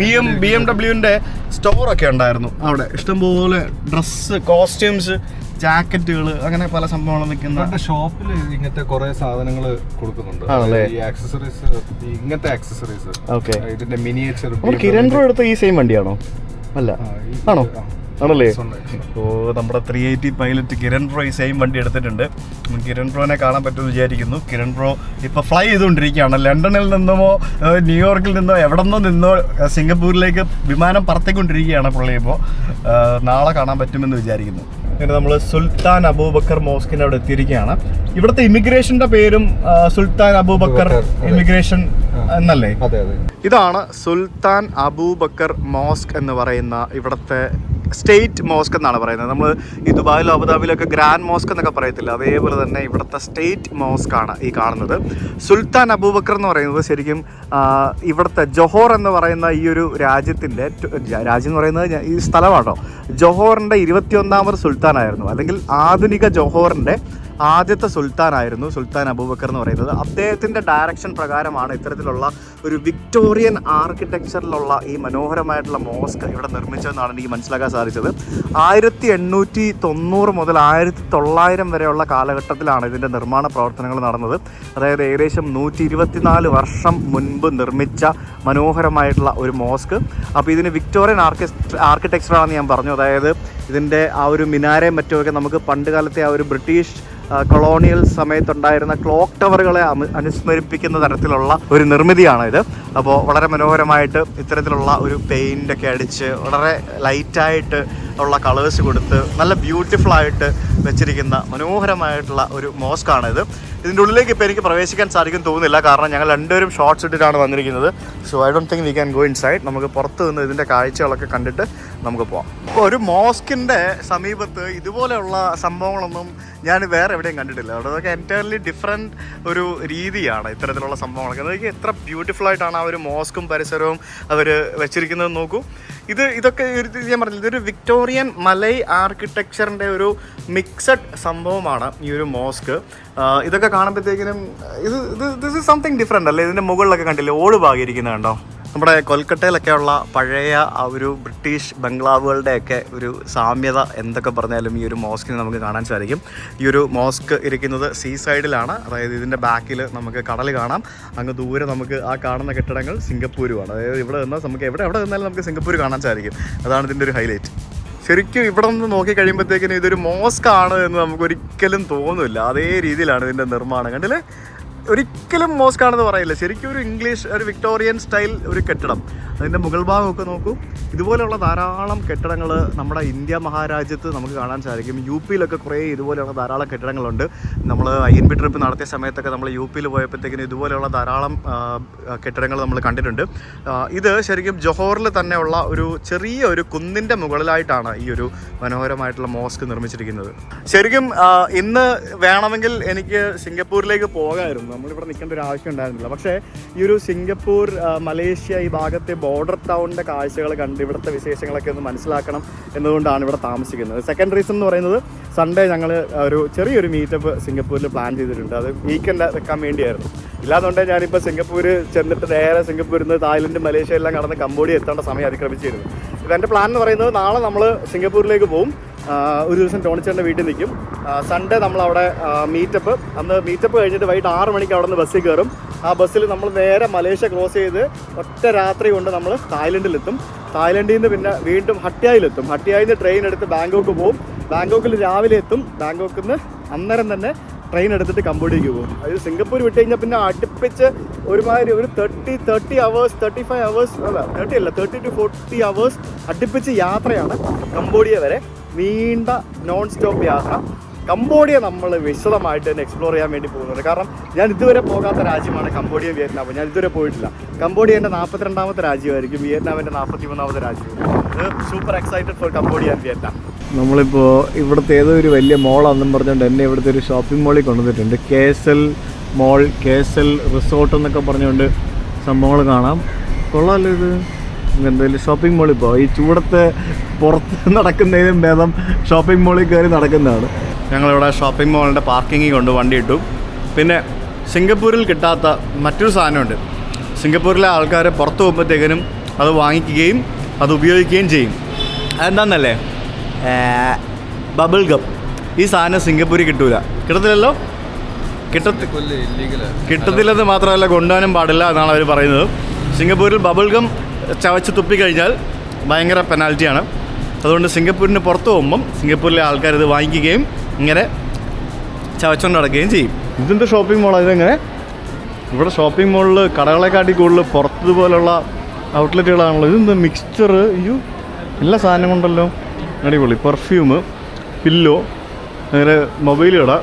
BMW സ്റ്റോറൊക്കെ ഉണ്ടായിരുന്നു. അവിടെ ഇഷ്ടംപോലെ ഡ്രസ്സ്, കോസ്റ്റ്യൂംസ്, ജാക്കറ്റുകൾ, അങ്ങനെ പല സംഭവങ്ങളും നിൽക്കുന്ന ഷോപ്പിൽ ഇങ്ങനത്തെ കുറെ സാധനങ്ങൾ കൊടുക്കുന്നുണ്ട്. ഈ ആക്സസറീസ്, ഇങ്ങനത്തെ ആക്സസറീസ്. ഓക്കെ, ഇതിന്റെ മിനിയേച്ചർ. കിരൺ ബ്രോ എടുത്ത ഈ സെയിം വണ്ടിയാണോ? അല്ല, ആണോ? ആണല്ലേ? ഓ, നമ്മുടെ 380 പൈലറ്റ് കിരൺ പ്രോ ഈ സെയിം വണ്ടി എടുത്തിട്ടുണ്ട്. കിരൺ പ്രോനെ കാണാൻ പറ്റുമെന്ന് വിചാരിക്കുന്നു. കിരൺ പ്രോ ഇപ്പോൾ ഫ്ലൈ ചെയ്തുകൊണ്ടിരിക്കുകയാണ്. ലണ്ടനിൽ നിന്നോ ന്യൂയോർക്കിൽ നിന്നോ എവിടെ നിന്നോ സിംഗപ്പൂരിലേക്ക് വിമാനം പറത്തിക്കൊണ്ടിരിക്കുകയാണ് പുള്ളി. ഇപ്പോൾ നാളെ കാണാൻ പറ്റുമെന്ന് വിചാരിക്കുന്നു. പിന്നെ നമ്മൾ സുൽത്താൻ അബൂബക്കർ മോസ്കിൻ്റെ അവിടെ എത്തിയിരിക്കുകയാണ്. ഇവിടുത്തെ ഇമിഗ്രേഷൻ്റെ പേരും സുൽത്താൻ അബൂബക്കർ ഇമിഗ്രേഷൻ എന്നല്ലേ? ഇതാണ് സുൽത്താൻ അബൂബക്കർ മോസ്ക് എന്ന് പറയുന്ന ഇവിടുത്തെ സ്റ്റേറ്റ് മോസ്ക് എന്നാണ് പറയുന്നത്. നമ്മൾ ഈ ദുബായിലോ അബുദാബിയിലൊക്കെ ഗ്രാൻഡ് മോസ്ക് എന്നൊക്കെ പറയത്തില്ല, അതേപോലെ തന്നെ ഇവിടുത്തെ സ്റ്റേറ്റ് മോസ്ക് ആണ് ഈ കാണുന്നത്. സുൽത്താൻ അബൂബക്കർ എന്ന് പറയുന്നത് ശരിക്കും ഇവിടുത്തെ ജോഹോർ എന്ന് പറയുന്ന ഈ ഒരു രാജ്യത്തിൻ്റെ രാജ്യം എന്ന് പറയുന്നത് ഈ സ്ഥലമാണോ, ജോഹോറിൻ്റെ 21ാമത് സുൽത്താനായിരുന്നു, അല്ലെങ്കിൽ ആധുനിക ജോഹോറിൻ്റെ ആദ്യത്തെ സുൽത്താനായിരുന്നു സുൽത്താൻ അബൂബക്കർ എന്ന് പറയുന്നത്. അദ്ദേഹത്തിൻ്റെ ഡയറക്ഷൻ പ്രകാരമാണ് ഇത്തരത്തിലുള്ള ഒരു വിക്ടോറിയൻ ആർക്കിടെക്ചറിലുള്ള ഈ മനോഹരമായിട്ടുള്ള മോസ്ക് ഇവിടെ നിർമ്മിച്ചതെന്നാണ് എനിക്ക് മനസ്സിലാക്കാൻ സാധിച്ചത്. 1890 മുതൽ 1900 വരെയുള്ള കാലഘട്ടത്തിലാണ് ഇതിൻ്റെ നിർമ്മാണ പ്രവർത്തനങ്ങൾ നടന്നത്. അതായത് ഏകദേശം 124 വർഷം മുൻപ് നിർമ്മിച്ച മനോഹരമായിട്ടുള്ള ഒരു മോസ്ക്. അപ്പോൾ ഇതിന് വിക്ടോറിയൻ ആർക്കിടെക്ചറാണെന്ന് ഞാൻ പറഞ്ഞു. അതായത് ഇതിൻ്റെ ആ ഒരു മിനാരയും മറ്റുമൊക്കെ നമുക്ക് പണ്ട് കാലത്തെ ആ ഒരു ബ്രിട്ടീഷ് കൊളോണിയൽ സമയത്തുണ്ടായിരുന്ന ക്ലോക്ക് ടവറുകളെ അനുസ്മരിപ്പിക്കുന്ന തരത്തിലുള്ള ഒരു നിർമ്മിതിയാണ് ഇത്. അപ്പോൾ വളരെ മനോഹരമായിട്ട് ഇത്തരത്തിലുള്ള ഒരു പെയിൻ്റൊക്കെ അടിച്ച് വളരെ ലൈറ്റായിട്ട് ഉള്ള കളേഴ്സ് കൊടുത്ത് നല്ല ബ്യൂട്ടിഫുള്ളായിട്ട് വെച്ചിരിക്കുന്ന മനോഹരമായിട്ടുള്ള ഒരു മോസ്കാണിത്. ഇതിൻ്റെ ഉള്ളിലേക്ക് ഇപ്പോൾ എനിക്ക് പ്രവേശിക്കാൻ സാധിക്കും തോന്നുന്നില്ല, കാരണം ഞങ്ങൾ രണ്ടുപേരും ഷോർട്ട്സ് ഇട്ടിട്ടാണ് വന്നിരിക്കുന്നത്. So I don't think we can go inside. നമുക്ക് പുറത്ത് നിന്ന് ഇതിൻ്റെ കാഴ്ചകളൊക്കെ കണ്ടിട്ട് നമുക്ക് പോകാം. ഇപ്പോൾ ഒരു മോസ്കിൻ്റെ സമീപത്ത് ഇതുപോലെയുള്ള സംഭവങ്ങളൊന്നും ഞാൻ വേറെ എവിടെയും കണ്ടിട്ടില്ല. അതൊക്കെ എൻറ്റയർലി ഡിഫറെൻറ്റ് ഒരു രീതിയാണ് ഇത്തരത്തിലുള്ള സംഭവങ്ങളൊക്കെ. അതൊക്കെ എത്ര ബ്യൂട്ടിഫുള്ളായിട്ടാണ് ആ ഒരു മോസ്കും പരിസരവും അവർ വെച്ചിരിക്കുന്നത് നോക്കൂ. ഇതൊക്കെ ഞാൻ പറഞ്ഞില്ല, ഇതൊരു വിക്ടോറിയൻ മലൈ ആർക്കിടെക്ചറിൻ്റെ ഒരു മിക്സഡ് സംഭവമാണ് ഈ ഒരു മോസ്ക്. ഇതൊക്കെ കാണുമ്പോഴത്തേക്കിനും ദിസ് ഇസ് സംതിങ് ഡിഫറെൻ്റ് അല്ലേ? ഇതിൻ്റെ മുകളിലൊക്കെ കണ്ടില്ലേ ഓട് ഭാഗിയിരിക്കുന്നത് കണ്ടോ? നമ്മുടെ കൊൽക്കട്ടയിലൊക്കെയുള്ള പഴയ ആ ഒരു ബ്രിട്ടീഷ് ബംഗ്ലാവുകളുടെയൊക്കെ ഒരു സാമ്യത എന്തൊക്കെ പറഞ്ഞാലും ഈ ഒരു മോസ്കിന് നമുക്ക് കാണാൻ സാധിക്കും. ഈ ഒരു മോസ്ക് ഇരിക്കുന്നത് സീ സൈഡിലാണ്. അതായത് ഇതിൻ്റെ ബാക്കിൽ നമുക്ക് കടൽ കാണാം. അങ്ങ് ദൂരെ നമുക്ക് ആ കാണുന്ന കെട്ടിടങ്ങൾ സിംഗപ്പൂരുമാണ്. അതായത് ഇവിടെ നിന്നാൽ നമുക്ക് എവിടെ നിന്നാലും നമുക്ക് സിംഗപ്പൂർ കാണാൻ സാധിക്കും. അതാണ് ഇതിൻ്റെ ഒരു ഹൈലൈറ്റ്. ശരിക്കും ഇവിടെ നിന്ന് നോക്കി കഴിയുമ്പോഴത്തേക്കിനും ഇതൊരു മോസ്ക് ആണ് എന്ന് നമുക്കൊരിക്കലും തോന്നില്ല. അതേ രീതിയിലാണ് ഇതിൻ്റെ നിർമ്മാണം. കണ്ടില്ലേ? ഒരിക്കലും മോസ്ക് ആണെന്ന് പറയില്ല. ശരിക്കും ഒരു ഇംഗ്ലീഷ് ഒരു വിക്ടോറിയൻ സ്റ്റൈൽ ഒരു കെട്ടിടം. അതിൻ്റെ മുകൾ ഭാഗമൊക്കെ നോക്കൂ. ഇതുപോലെയുള്ള ധാരാളം കെട്ടിടങ്ങൾ നമ്മുടെ ഇന്ത്യ മഹാരാജ്യത്ത് നമുക്ക് കാണാൻ സാധിക്കും. യു പിയിലൊക്കെ കുറേ ഇതുപോലെയുള്ള ധാരാളം കെട്ടിടങ്ങളുണ്ട്. നമ്മൾ INB ട്രിപ്പ് നടത്തിയ സമയത്തൊക്കെ നമ്മൾ യു പിയിൽ പോയപ്പോഴത്തേക്കിനും ഇതുപോലെയുള്ള ധാരാളം കെട്ടിടങ്ങൾ നമ്മൾ കണ്ടിട്ടുണ്ട്. ഇത് ശരിക്കും ജോഹോറിൽ തന്നെയുള്ള ഒരു ചെറിയ ഒരു കുന്നിൻ്റെ മുകളിലായിട്ടാണ് ഈ ഒരു മനോഹരമായിട്ടുള്ള മോസ്ക് നിർമ്മിച്ചിരിക്കുന്നത്. ശരിക്കും ഇന്ന് വേണമെങ്കിൽ എനിക്ക് സിംഗപ്പൂരിലേക്ക് പോകാമായിരുന്നു. നമ്മളിവിടെ നിൽക്കേണ്ട ഒരു ആവശ്യം ഉണ്ടായിരുന്നില്ല. പക്ഷേ ഈ ഒരു സിംഗപ്പൂർ മലേഷ്യ ഈ ഭാഗത്തെ ബോർഡർ ടൗണിൻ്റെ കാഴ്ചകൾ കണ്ട് ഇവിടുത്തെ വിശേഷങ്ങളൊക്കെ ഒന്ന് മനസ്സിലാക്കണം എന്നതുകൊണ്ടാണ് ഇവിടെ താമസിക്കുന്നത്. സെക്കൻഡ് റീസൺ എന്ന് പറയുന്നത് സൺഡേ ഞങ്ങൾ ഒരു ചെറിയൊരു മീറ്റപ്പ് സിംഗപ്പൂരിൽ പ്ലാൻ ചെയ്തിട്ടുണ്ട്. അത് വീക്കെൻഡ് വെക്കാൻ വേണ്ടിയായിരുന്നു. ഇല്ലാന്നുണ്ടെങ്കിൽ ഞാനിപ്പോൾ സിംഗപ്പൂർ ചെന്നിട്ട് നേരെ സിംഗപ്പൂരിൽ നിന്ന് തായ്ലൻഡ് മലേഷ്യ എല്ലാം കടന്ന് കംബോഡിയ എത്തേണ്ട സമയം അതിക്രമിച്ചിരുന്നു. ഇതെൻ്റെ പ്ലാൻ എന്ന് പറയുന്നത് നാളെ നമ്മൾ സിംഗപ്പൂരിലേക്ക് പോകും. ഒരു ദിവസം ടോണിച്ചേട്ടൻ്റെ വീട്ടിൽ നിൽക്കും. സൺഡേ നമ്മളവിടെ മീറ്റപ്പ്. അന്ന് മീറ്റപ്പ് കഴിഞ്ഞിട്ട് വൈകിട്ട് 6 മണിക്ക് അവിടെ നിന്ന് ബസ്സിൽ കയറും. ആ ബസ്സിൽ നമ്മൾ നേരെ മലേഷ്യ ക്രോസ് ചെയ്ത് ഒറ്റ രാത്രി കൊണ്ട് നമ്മൾ തായ്ലൻഡിലെത്തും. തായ്ലൻഡിൽ നിന്ന് പിന്നെ വീണ്ടും ഹട്ടിയായിലെത്തും. ഹട്ടിയായിൽ നിന്ന് ട്രെയിൻ എടുത്ത് ബാങ്കോക്ക് പോകും. ബാങ്കോക്കിൽ രാവിലെ എത്തും. ബാങ്കോക്കിൽ നിന്ന് അന്നേരം തന്നെ ട്രെയിൻ എടുത്തിട്ട് കംബോഡിയക്ക് പോകും. അതായത് സിംഗപ്പൂർ വിട്ട് കഴിഞ്ഞാൽ പിന്നെ അടുപ്പിച്ച് ഒരുമാതിരി ഒരു 30 hours 35 hours അല്ല 30 to 40 hours അടുപ്പിച്ച് യാത്രയാണ് കംബോഡിയ വരെ. നീണ്ട നോൺ സ്റ്റോപ്പ് യാത്ര. കംബോഡിയ നമ്മൾ വിശദമായിട്ട് തന്നെ എക്സ്പ്ലോർ ചെയ്യാൻ വേണ്ടി പോകുന്നുണ്ട്. കാരണം ഞാൻ ഇതുവരെ പോകാത്ത രാജ്യമാണ് കംബോഡിയ വിയറ്റ്നാം. ഞാൻ ഇതുവരെ പോയിട്ടില്ല. കംബോഡിയ എൻ്റെ 42ാമത്തെ രാജ്യമായിരിക്കും. വിയറ്റ്നാമിൻ്റെ 43ാമത്തെ രാജ്യമായിരിക്കും. Super excited for Cambodia and Vietnam. നമ്മളിപ്പോൾ ഇവിടുത്തെ ഏതോ ഒരു വലിയ മോളാണെന്നും പറഞ്ഞുകൊണ്ട് എന്നെ ഇവിടുത്തെ ഒരു ഷോപ്പിംഗ് മോളിൽ കൊണ്ടുവന്നിട്ടുണ്ട്. KSL മോൾ, KSL റിസോർട്ട് എന്നൊക്കെ പറഞ്ഞുകൊണ്ട് സംഭവങ്ങൾ കാണാം. കൊള്ളാമല്ലോ ഇത്. എന്തായാലും ഷോപ്പിംഗ് മോളിൽ പോകാം. ഈ ചൂടത്ത് പുറത്ത് നടക്കുന്നതിനും ഭേദം ഷോപ്പിംഗ് മോളിൽ കയറി നടക്കുന്നതാണ്. ഞങ്ങളിവിടെ ഷോപ്പിംഗ് മോളിൻ്റെ പാർക്കിങ്ങിൽ കൊണ്ട് വണ്ടി ഇട്ടു. പിന്നെ സിംഗപ്പൂരിൽ കിട്ടാത്ത മറ്റൊരു സാധനമുണ്ട്. സിംഗപ്പൂരിലെ ആൾക്കാർ പുറത്ത് പോകുമ്പോഴത്തേക്കിനും അത് വാങ്ങിക്കുകയും അത് ഉപയോഗിക്കുകയും ചെയ്യും. അതെന്താണെന്നല്ലേ? Bubble gum. ഈ സാധനം സിംഗപ്പൂരിൽ കിട്ടൂല. കിട്ടത്തില്ലല്ലോ? കിട്ടത്തില്ലെന്ന് മാത്രമല്ല കൊണ്ടുപോകാനും പാടില്ല എന്നാണ് അവർ പറയുന്നത്. സിംഗപ്പൂരിൽ ബബിൾ ഗം ചവച്ച് തുപ്പിക്കഴിഞ്ഞാൽ ഭയങ്കര പെനാൽറ്റിയാണ്. അതുകൊണ്ട് സിംഗപ്പൂരിന് പുറത്ത് പോകുമ്പം സിംഗപ്പൂരിലെ ആൾക്കാർ ഇത് വാങ്ങിക്കുകയും ഇങ്ങനെ ചവച്ചുകൊണ്ട് നടക്കുകയും ചെയ്യും. ഇതിൻ്റെ ഷോപ്പിംഗ് മോൾ ഇതെങ്ങനെ ഇവിടെ ഷോപ്പിംഗ് മോളിൽ കടകളെക്കാട്ടി കൂടുതൽ പുറത്തുപോലുള്ള ഔട്ട്ലെറ്റുകളാണല്ലോ. ഇതെന്താ മിക്സ്ചർ, അയ്യോ എല്ലാ സാധനം കൊണ്ടല്ലോ, അടിപൊളി. പെർഫ്യൂം, പില്ലോ, അങ്ങനെ മൊബൈൽ കട,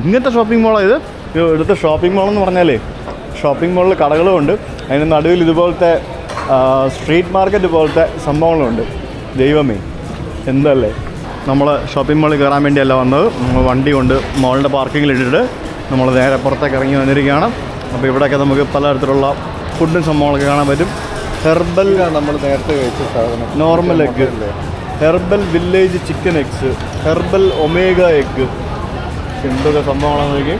ഇങ്ങനത്തെ ഷോപ്പിംഗ് മോളാണ് ഇത്. ഇവിടുത്തെ ഷോപ്പിംഗ് മോളെന്ന് പറഞ്ഞാലേ ഷോപ്പിംഗ് മോളിൽ കടകളുമുണ്ട്, അതിന് നടുവിൽ ഇതുപോലത്തെ സ്ട്രീറ്റ് മാർക്കറ്റ് പോലത്തെ സംഭവങ്ങളുണ്ട്. ദൈവമേ എന്തല്ലേ. നമ്മൾ ഷോപ്പിംഗ് മോളിൽ കയറാൻ വേണ്ടിയല്ല വന്നത്, വണ്ടി കൊണ്ട് മോളിൻ്റെ പാർക്കിങ്ങിൽ ഇട്ടിട്ട് നമ്മൾ നേരെ പുറത്തേക്ക് ഇറങ്ങി വന്നിരിക്കുകയാണ്. അപ്പോൾ ഇവിടെയൊക്കെ നമുക്ക് പലതരത്തിലുള്ള ഫുഡും സംഭവങ്ങളൊക്കെ കാണാൻ പറ്റും. ഹെർബൽ നമ്മൾ നേരത്തെ കഴിച്ച സാധനം, normal egg, herbal village chicken eggs, herbal omega egg, എന്തൊക്കെ സംഭവങ്ങളാണെന്ന് നോക്കി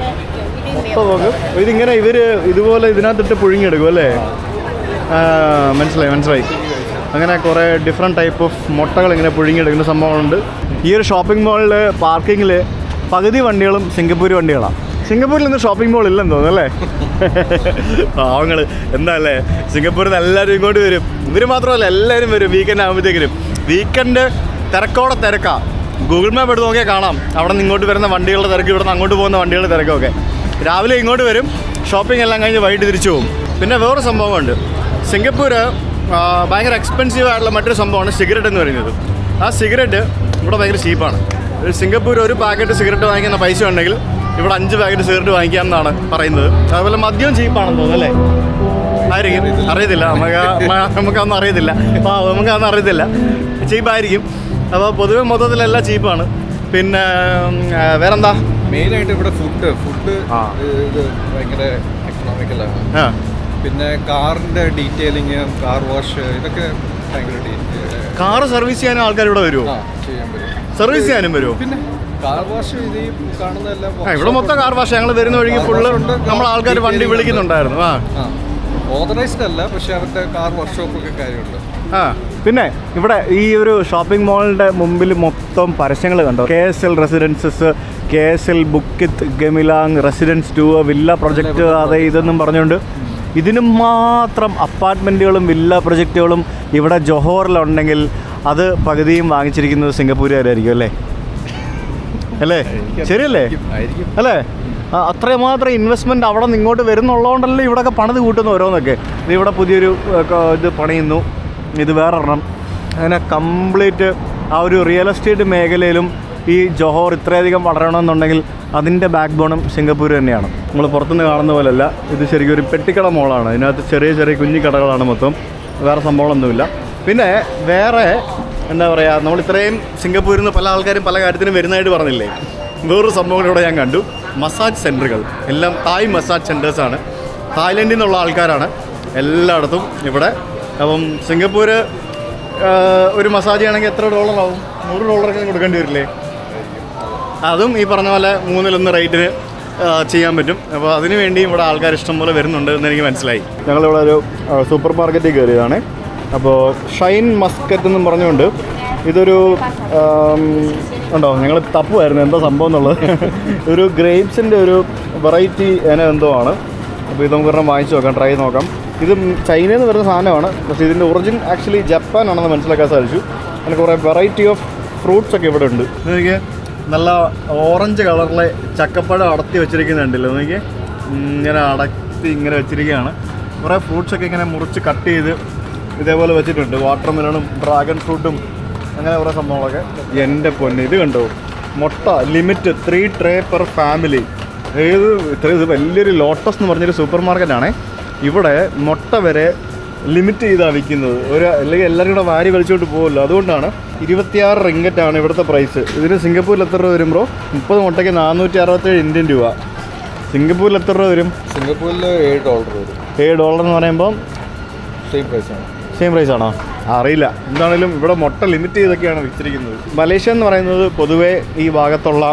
മൊത്തം നോക്കും. ഇതിങ്ങനെ ഇവർ ഇതുപോലെ ഇതിനകത്തിട്ട് പുഴുങ്ങിയെടുക്കും അല്ലേ? മനസ്സിലായി. അങ്ങനെ കുറേ ഡിഫറെൻറ്റ് ടൈപ്പ് ഓഫ് മുട്ടകൾ ഇങ്ങനെ പുഴുങ്ങിയെടുക്കുന്ന സംഭവങ്ങളുണ്ട്. ഈ ഒരു ഷോപ്പിംഗ് മോളിൽ പാർക്കിങ്ങിൽ പകുതി വണ്ടികളും സിംഗപ്പൂർ വണ്ടികളാണ്. സിംഗപ്പൂരിൽ നിന്ന് ഷോപ്പിംഗ് മോൾ ഇല്ലെന്ന് തോന്നുന്നു അല്ലേ? പാവങ്ങൾ എന്താ അല്ലേ, സിംഗപ്പൂരിൽ നിന്ന് എല്ലാവരും ഇങ്ങോട്ട് വരും. ഇവർ മാത്രമല്ല എല്ലാവരും വരും വീക്കെൻഡ് ആകുമ്പോഴത്തേക്കിനും. വീക്കെൻഡ് തിരക്കോടെ തിരക്കാണ്. ഗൂഗിൾ മാപ്പ് എടുത്ത് നോക്കിയാൽ കാണാം അവിടെ നിന്ന് ഇങ്ങോട്ട് വരുന്ന വണ്ടികളുടെ തിരക്ക്, ഇവിടെ നിന്ന് അങ്ങോട്ട് പോകുന്ന വണ്ടികളുടെ തിരക്കൊക്കെ. രാവിലെ ഇങ്ങോട്ട് വരും, ഷോപ്പിംഗ് എല്ലാം കഴിഞ്ഞ് വൈകിട്ട് തിരിച്ചു പോകും. പിന്നെ വേറെ സംഭവമുണ്ട്, സിംഗപ്പൂർ ഭയങ്കര എക്സ്പെൻസീവ് ആയിട്ടുള്ള മറ്റൊരു സംഭവമാണ് സിഗരറ്റ് എന്ന് പറയുന്നത്. ആ സിഗരറ്റ് ഇവിടെ ഭയങ്കര ചീപ്പാണ്. സിംഗപ്പൂർ ഒരു പാക്കറ്റ് സിഗരറ്റ് വാങ്ങിക്കുന്ന പൈസ ഉണ്ടെങ്കിൽ ഇവിടെ 5 പാക്കറ്റ് സിഗരറ്റ് വാങ്ങിക്കാമെന്നാണ് പറയുന്നത്. അതുപോലെ മദ്യവും ചീപ്പാണെന്ന് തോന്നുന്നു അല്ലേ? ആയിരിക്കും, അറിയത്തില്ല, നമുക്കൊന്നും അറിയത്തില്ല. നമുക്കതൊന്നും അറിയത്തില്ല, ചീപ്പായിരിക്കും. അപ്പോൾ പൊതുവെ മൊത്തത്തിലെല്ലാം ചീപ്പാണ്. പിന്നെ വേറെന്താ മെയിനായിട്ട് ഇവിടെ ഫുഡ് ഇത് ഭയങ്കര എക്കണോമിക്കലാണ്. പിന്നെ കാറിൻ്റെ ഡീറ്റെയിലിങ്, കാർ വാഷ്, ഇതൊക്കെ ഭയങ്കര കാർ സർവീസ് ചെയ്യാനും ആൾക്കാർ ഇവിടെ വരുമോ? ചെയ്യാൻ പറ്റും. സർവീസ് ചെയ്യാനും വരുമോ? പിന്നെ കാർ വാഷ് ഇത് കാണുന്നതെല്ലാം ഇവിടെ മൊത്തം കാർ വാഷ്. ഞങ്ങൾ വരുന്ന വഴിക്ക് ഫുള്ള് നമ്മൾ ആൾക്കാർ വണ്ടി വിളിക്കുന്നുണ്ടായിരുന്നു. ഓതറൈസ്ഡ് അല്ല, പക്ഷെ അവരുടെ കാർ വർക്ക്ഷോപ്പൊക്കെ കാര്യമുണ്ട്. പിന്നെ ഇവിടെ ഈ ഒരു ഷോപ്പിംഗ് മോളിൻ്റെ മുമ്പിൽ മൊത്തം പരസ്യങ്ങൾ കണ്ടോ? KSL residences, KSL Bukit Gemilang residence 2 villa project, അതെ ഇതെന്നും പറഞ്ഞുകൊണ്ട് ഇതിന് മാത്രം അപ്പാർട്ട്മെൻറ്റുകളും വില്ല പ്രൊജക്റ്റുകളും ഇവിടെ ജോഹോറിലുണ്ടെങ്കിൽ അത് പകുതിയും വാങ്ങിച്ചിരിക്കുന്നത് സിംഗപ്പൂരുകാരായിരിക്കും അല്ലേ? അല്ലേ? ശരിയല്ലേ? അല്ലേ? അത്രമാത്രം ഇൻവെസ്റ്റ്മെൻറ്റ് അവിടെ നിന്ന് ഇങ്ങോട്ട് വരുന്നുള്ളതുകൊണ്ടല്ലേ ഇവിടെയൊക്കെ പണിത് കൂട്ടുന്നു ഓരോന്നൊക്കെ. ഇത് ഇവിടെ പുതിയൊരു ഇത് പണിയുന്നു, ഇത് വേറൊരെണ്ണം. അങ്ങനെ കംപ്ലീറ്റ് ആ ഒരു റിയൽ എസ്റ്റേറ്റ് മേഖലയിലും ഈ ജോഹോർ ഇത്രയധികം വളരണമെന്നുണ്ടെങ്കിൽ അതിൻ്റെ ബാക്ക് ബോണും സിംഗപ്പൂർ തന്നെയാണ്. നമ്മൾ പുറത്തുനിന്ന് കാണുന്ന പോലെയല്ല, ഇത് ശരിക്കും ഒരു പെട്ടിക്കട മോളാണ്. ഇതിനകത്ത് ചെറിയ ചെറിയ കുഞ്ഞു കടകളാണ് മൊത്തം, വേറെ സംഭവങ്ങളൊന്നുമില്ല. പിന്നെ വേറെ എന്താ പറയുക, നമ്മൾ ഇത്രയും സിംഗപ്പൂരിൽ നിന്ന് പല ആൾക്കാരും പല കാര്യത്തിനും വരുന്നതായിട്ട് പറഞ്ഞില്ലേ, വേറൊരു സംഭവം ഇവിടെ ഞാൻ കണ്ടു. മസാജ് സെൻറ്ററുകൾ, എല്ലാം തായ് മസാജ് സെൻറ്റേഴ്സാണ്. തായ്ലൻഡിൽ നിന്നുള്ള ആൾക്കാരാണ് എല്ലായിടത്തും ഇവിടെ. അപ്പം സിംഗപ്പൂർ ഒരു മസാജ് ചെയ്യണമെങ്കിൽ എത്ര $ആവും? $100 കൊടുക്കേണ്ടി വരില്ലേ? അതും ഈ പറഞ്ഞ പോലെ 1/3 റേറ്റിന് ചെയ്യാൻ പറ്റും. അപ്പോൾ അതിന് വേണ്ടി ഇവിടെ ആൾക്കാർ ഇഷ്ടം പോലെ വരുന്നുണ്ട് എന്ന് എനിക്ക് മനസ്സിലായി. ഞങ്ങളിവിടെ ഒരു സൂപ്പർ മാർക്കറ്റിൽ കയറിയതാണ്. അപ്പോൾ ഷൈൻ മസ്കറ്റ് എന്നും പറഞ്ഞുകൊണ്ട് ഇതൊരു ഉണ്ടോ, ഞങ്ങൾ തപ്പുമായിരുന്നു എന്താ സംഭവം എന്നുള്ളത്. ഒരു ഗ്രേപ്സിൻ്റെ ഒരു വെറൈറ്റി ഇനം എന്തോ ആണ്. അപ്പോൾ ഇത് നമുക്ക് ഒരെണ്ണം വാങ്ങിച്ച് നോക്കാം, ട്രൈ നോക്കാം. ഇത് ചൈനയിൽ നിന്ന് വരുന്ന സാധനമാണ്, പക്ഷേ ഇതിൻ്റെ ഒറിജിൻ ആക്ച്വലി ജപ്പാനാണെന്ന് മനസ്സിലാക്കാൻ സാധിച്ചു. അങ്ങനെ കുറേ വെറൈറ്റി ഓഫ് ഫ്രൂട്ട്സ് ഒക്കെ ഇവിടെ ഉണ്ട്. എനിക്ക് നല്ല ഓറഞ്ച് കളറിലെ ചക്കപ്പഴം അടത്തി വെച്ചിരിക്കുന്നുണ്ടല്ലോ, എനിക്ക് ഇങ്ങനെ അടത്തി ഇങ്ങനെ വെച്ചിരിക്കുകയാണ്. കുറേ ഫ്രൂട്ട്സൊക്കെ ഇങ്ങനെ മുറിച്ച് കട്ട് ചെയ്ത് ഇതേപോലെ വെച്ചിട്ടുണ്ട്. വാട്ടർ മെലണും ഡ്രാഗൺ ഫ്രൂട്ടും അങ്ങനെ കുറേ സംഭവങ്ങളൊക്കെ. എൻ്റെ പൊന്ന്, ഇത് കണ്ടോ, മുട്ട ലിമിറ്റ് 3 ട്രേ പെർ ഫാമിലി. ഇത് വലിയൊരു ലോട്ടസ് എന്ന് പറഞ്ഞൊരു സൂപ്പർ മാർക്കറ്റാണ്. ഇവിടെ മുട്ട വരെ ലിമിറ്റ് ചെയ്താണ് വിൽക്കുന്നത്. അല്ലെങ്കിൽ എല്ലാവരും കൂടെ വാരി വലിച്ചോട്ട് പോകുമല്ലോ, അതുകൊണ്ടാണ്. 26 റിംഗറ്റാണ് ഇവിടുത്തെ പ്രൈസ്. ഇതിന് സിംഗപ്പൂരിൽ എത്ര രൂപ വരും ബ്രോ? 30 മുട്ടയ്ക്ക് 467 ഇന്ത്യൻ രൂപ. സിംഗപ്പൂരിൽ എത്ര രൂപ വരും? സിംഗപ്പൂരിൽ $7 വരും. $7 എന്ന് പറയുമ്പം സെയിം പ്രൈസ് ആണോ? അറിയില്ല. എന്താണെങ്കിലും ഇവിടെ മുട്ട ലിമിറ്റ് ചെയ്തൊക്കെയാണ് വെച്ചിരിക്കുന്നത്. മലേഷ്യ എന്ന് പറയുന്നത് പൊതുവേ ഈ ഭാഗത്തുള്ള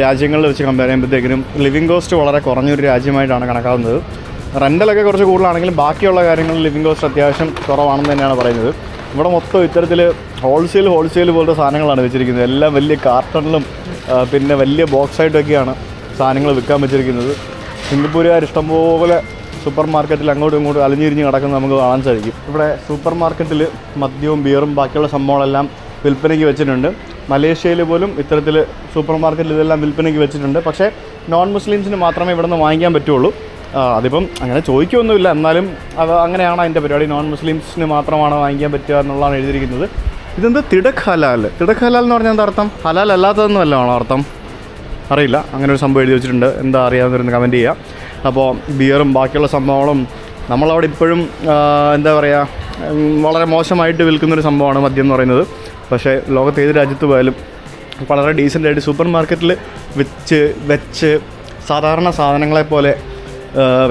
രാജ്യങ്ങളിൽ വെച്ച് കമ്പയർ ചെയ്യുമ്പോഴത്തേക്കിനും ലിവിങ് കോസ്റ്റ് വളരെ കുറഞ്ഞൊരു രാജ്യമായിട്ടാണ് കണക്കാക്കുന്നത്. റെൻ്റലൊക്കെ കുറച്ച് കൂടുതലാണെങ്കിലും ബാക്കിയുള്ള കാര്യങ്ങളിൽ ലിവിങ് കോസ്റ്റ് അത്യാവശ്യം കുറവാണെന്ന് തന്നെയാണ് പറയുന്നത്. ഇവിടെ മൊത്തം ഇത്തരത്തിൽ ഹോൾസെയിൽ പോലത്തെ സാധനങ്ങളാണ് വെച്ചിരിക്കുന്നത്. എല്ലാം വലിയ കാർട്ടണിലും പിന്നെ വലിയ ബോക്സായിട്ടൊക്കെയാണ് സാധനങ്ങൾ വിൽക്കാൻ വെച്ചിരിക്കുന്നത്. സിംഗപ്പൂരുകാർ ഇഷ്ടംപോലെ സൂപ്പർ മാർക്കറ്റിൽ അങ്ങോട്ടും ഇങ്ങോട്ടും അലിഞ്ഞിരിഞ്ഞ് കിടക്കുന്നത് നമുക്ക് കാണാൻ സാധിക്കും. ഇവിടെ സൂപ്പർ മാർക്കറ്റിൽ മദ്യവും ബിയറും ബാക്കിയുള്ള സംഭവങ്ങളെല്ലാം വിൽപ്പനയ്ക്ക് വെച്ചിട്ടുണ്ട്. മലേഷ്യയിൽ പോലും ഇത്തരത്തിൽ സൂപ്പർ മാർക്കറ്റിൽ ഇതെല്ലാം വിൽപ്പനയ്ക്ക് വെച്ചിട്ടുണ്ട്. പക്ഷേ നോൺ മുസ്ലിംസിന് മാത്രമേ ഇവിടെ നിന്ന് വാങ്ങിക്കാൻ പറ്റുള്ളൂ. അതിപ്പം അങ്ങനെ ചോദിക്കുകയൊന്നുമില്ല, എന്നാലും അത് അങ്ങനെയാണ് അതിൻ്റെ പരിപാടി. നോൺ മുസ്ലിംസിന് മാത്രമാണ് വാങ്ങിക്കാൻ പറ്റുക എന്നുള്ളതാണ് എഴുതിയിരിക്കുന്നത്. ഇതെന്ത് തിടക് ഹലാൽ? തിടക് ഹലാൽ എന്ന് പറഞ്ഞാൽ എന്താ അർത്ഥം? ഹലാൽ അല്ലാത്തതെന്നല്ല ആണോ അർത്ഥം? അറിയില്ല, അങ്ങനെ ഒരു സംഭവം എഴുതി വെച്ചിട്ടുണ്ട്. എന്താ അറിയാവുന്നവരൊന്ന് കമൻറ്റ് ചെയ്യുക. അപ്പോൾ ബിയറും ബാക്കിയുള്ള സംഭവങ്ങളും നമ്മളവിടെ ഇപ്പോഴും എന്താ പറയുക, വളരെ മോശമായിട്ട് വിൽക്കുന്നൊരു സംഭവമാണ് മദ്യം എന്ന് പറയുന്നത്. പക്ഷേ ലോകത്ത് ഏത് രാജ്യത്ത് പോയാലും വളരെ ഡീസൻ്റായിട്ട് സൂപ്പർ മാർക്കറ്റിൽ വെച്ച് സാധാരണ സാധനങ്ങളെപ്പോലെ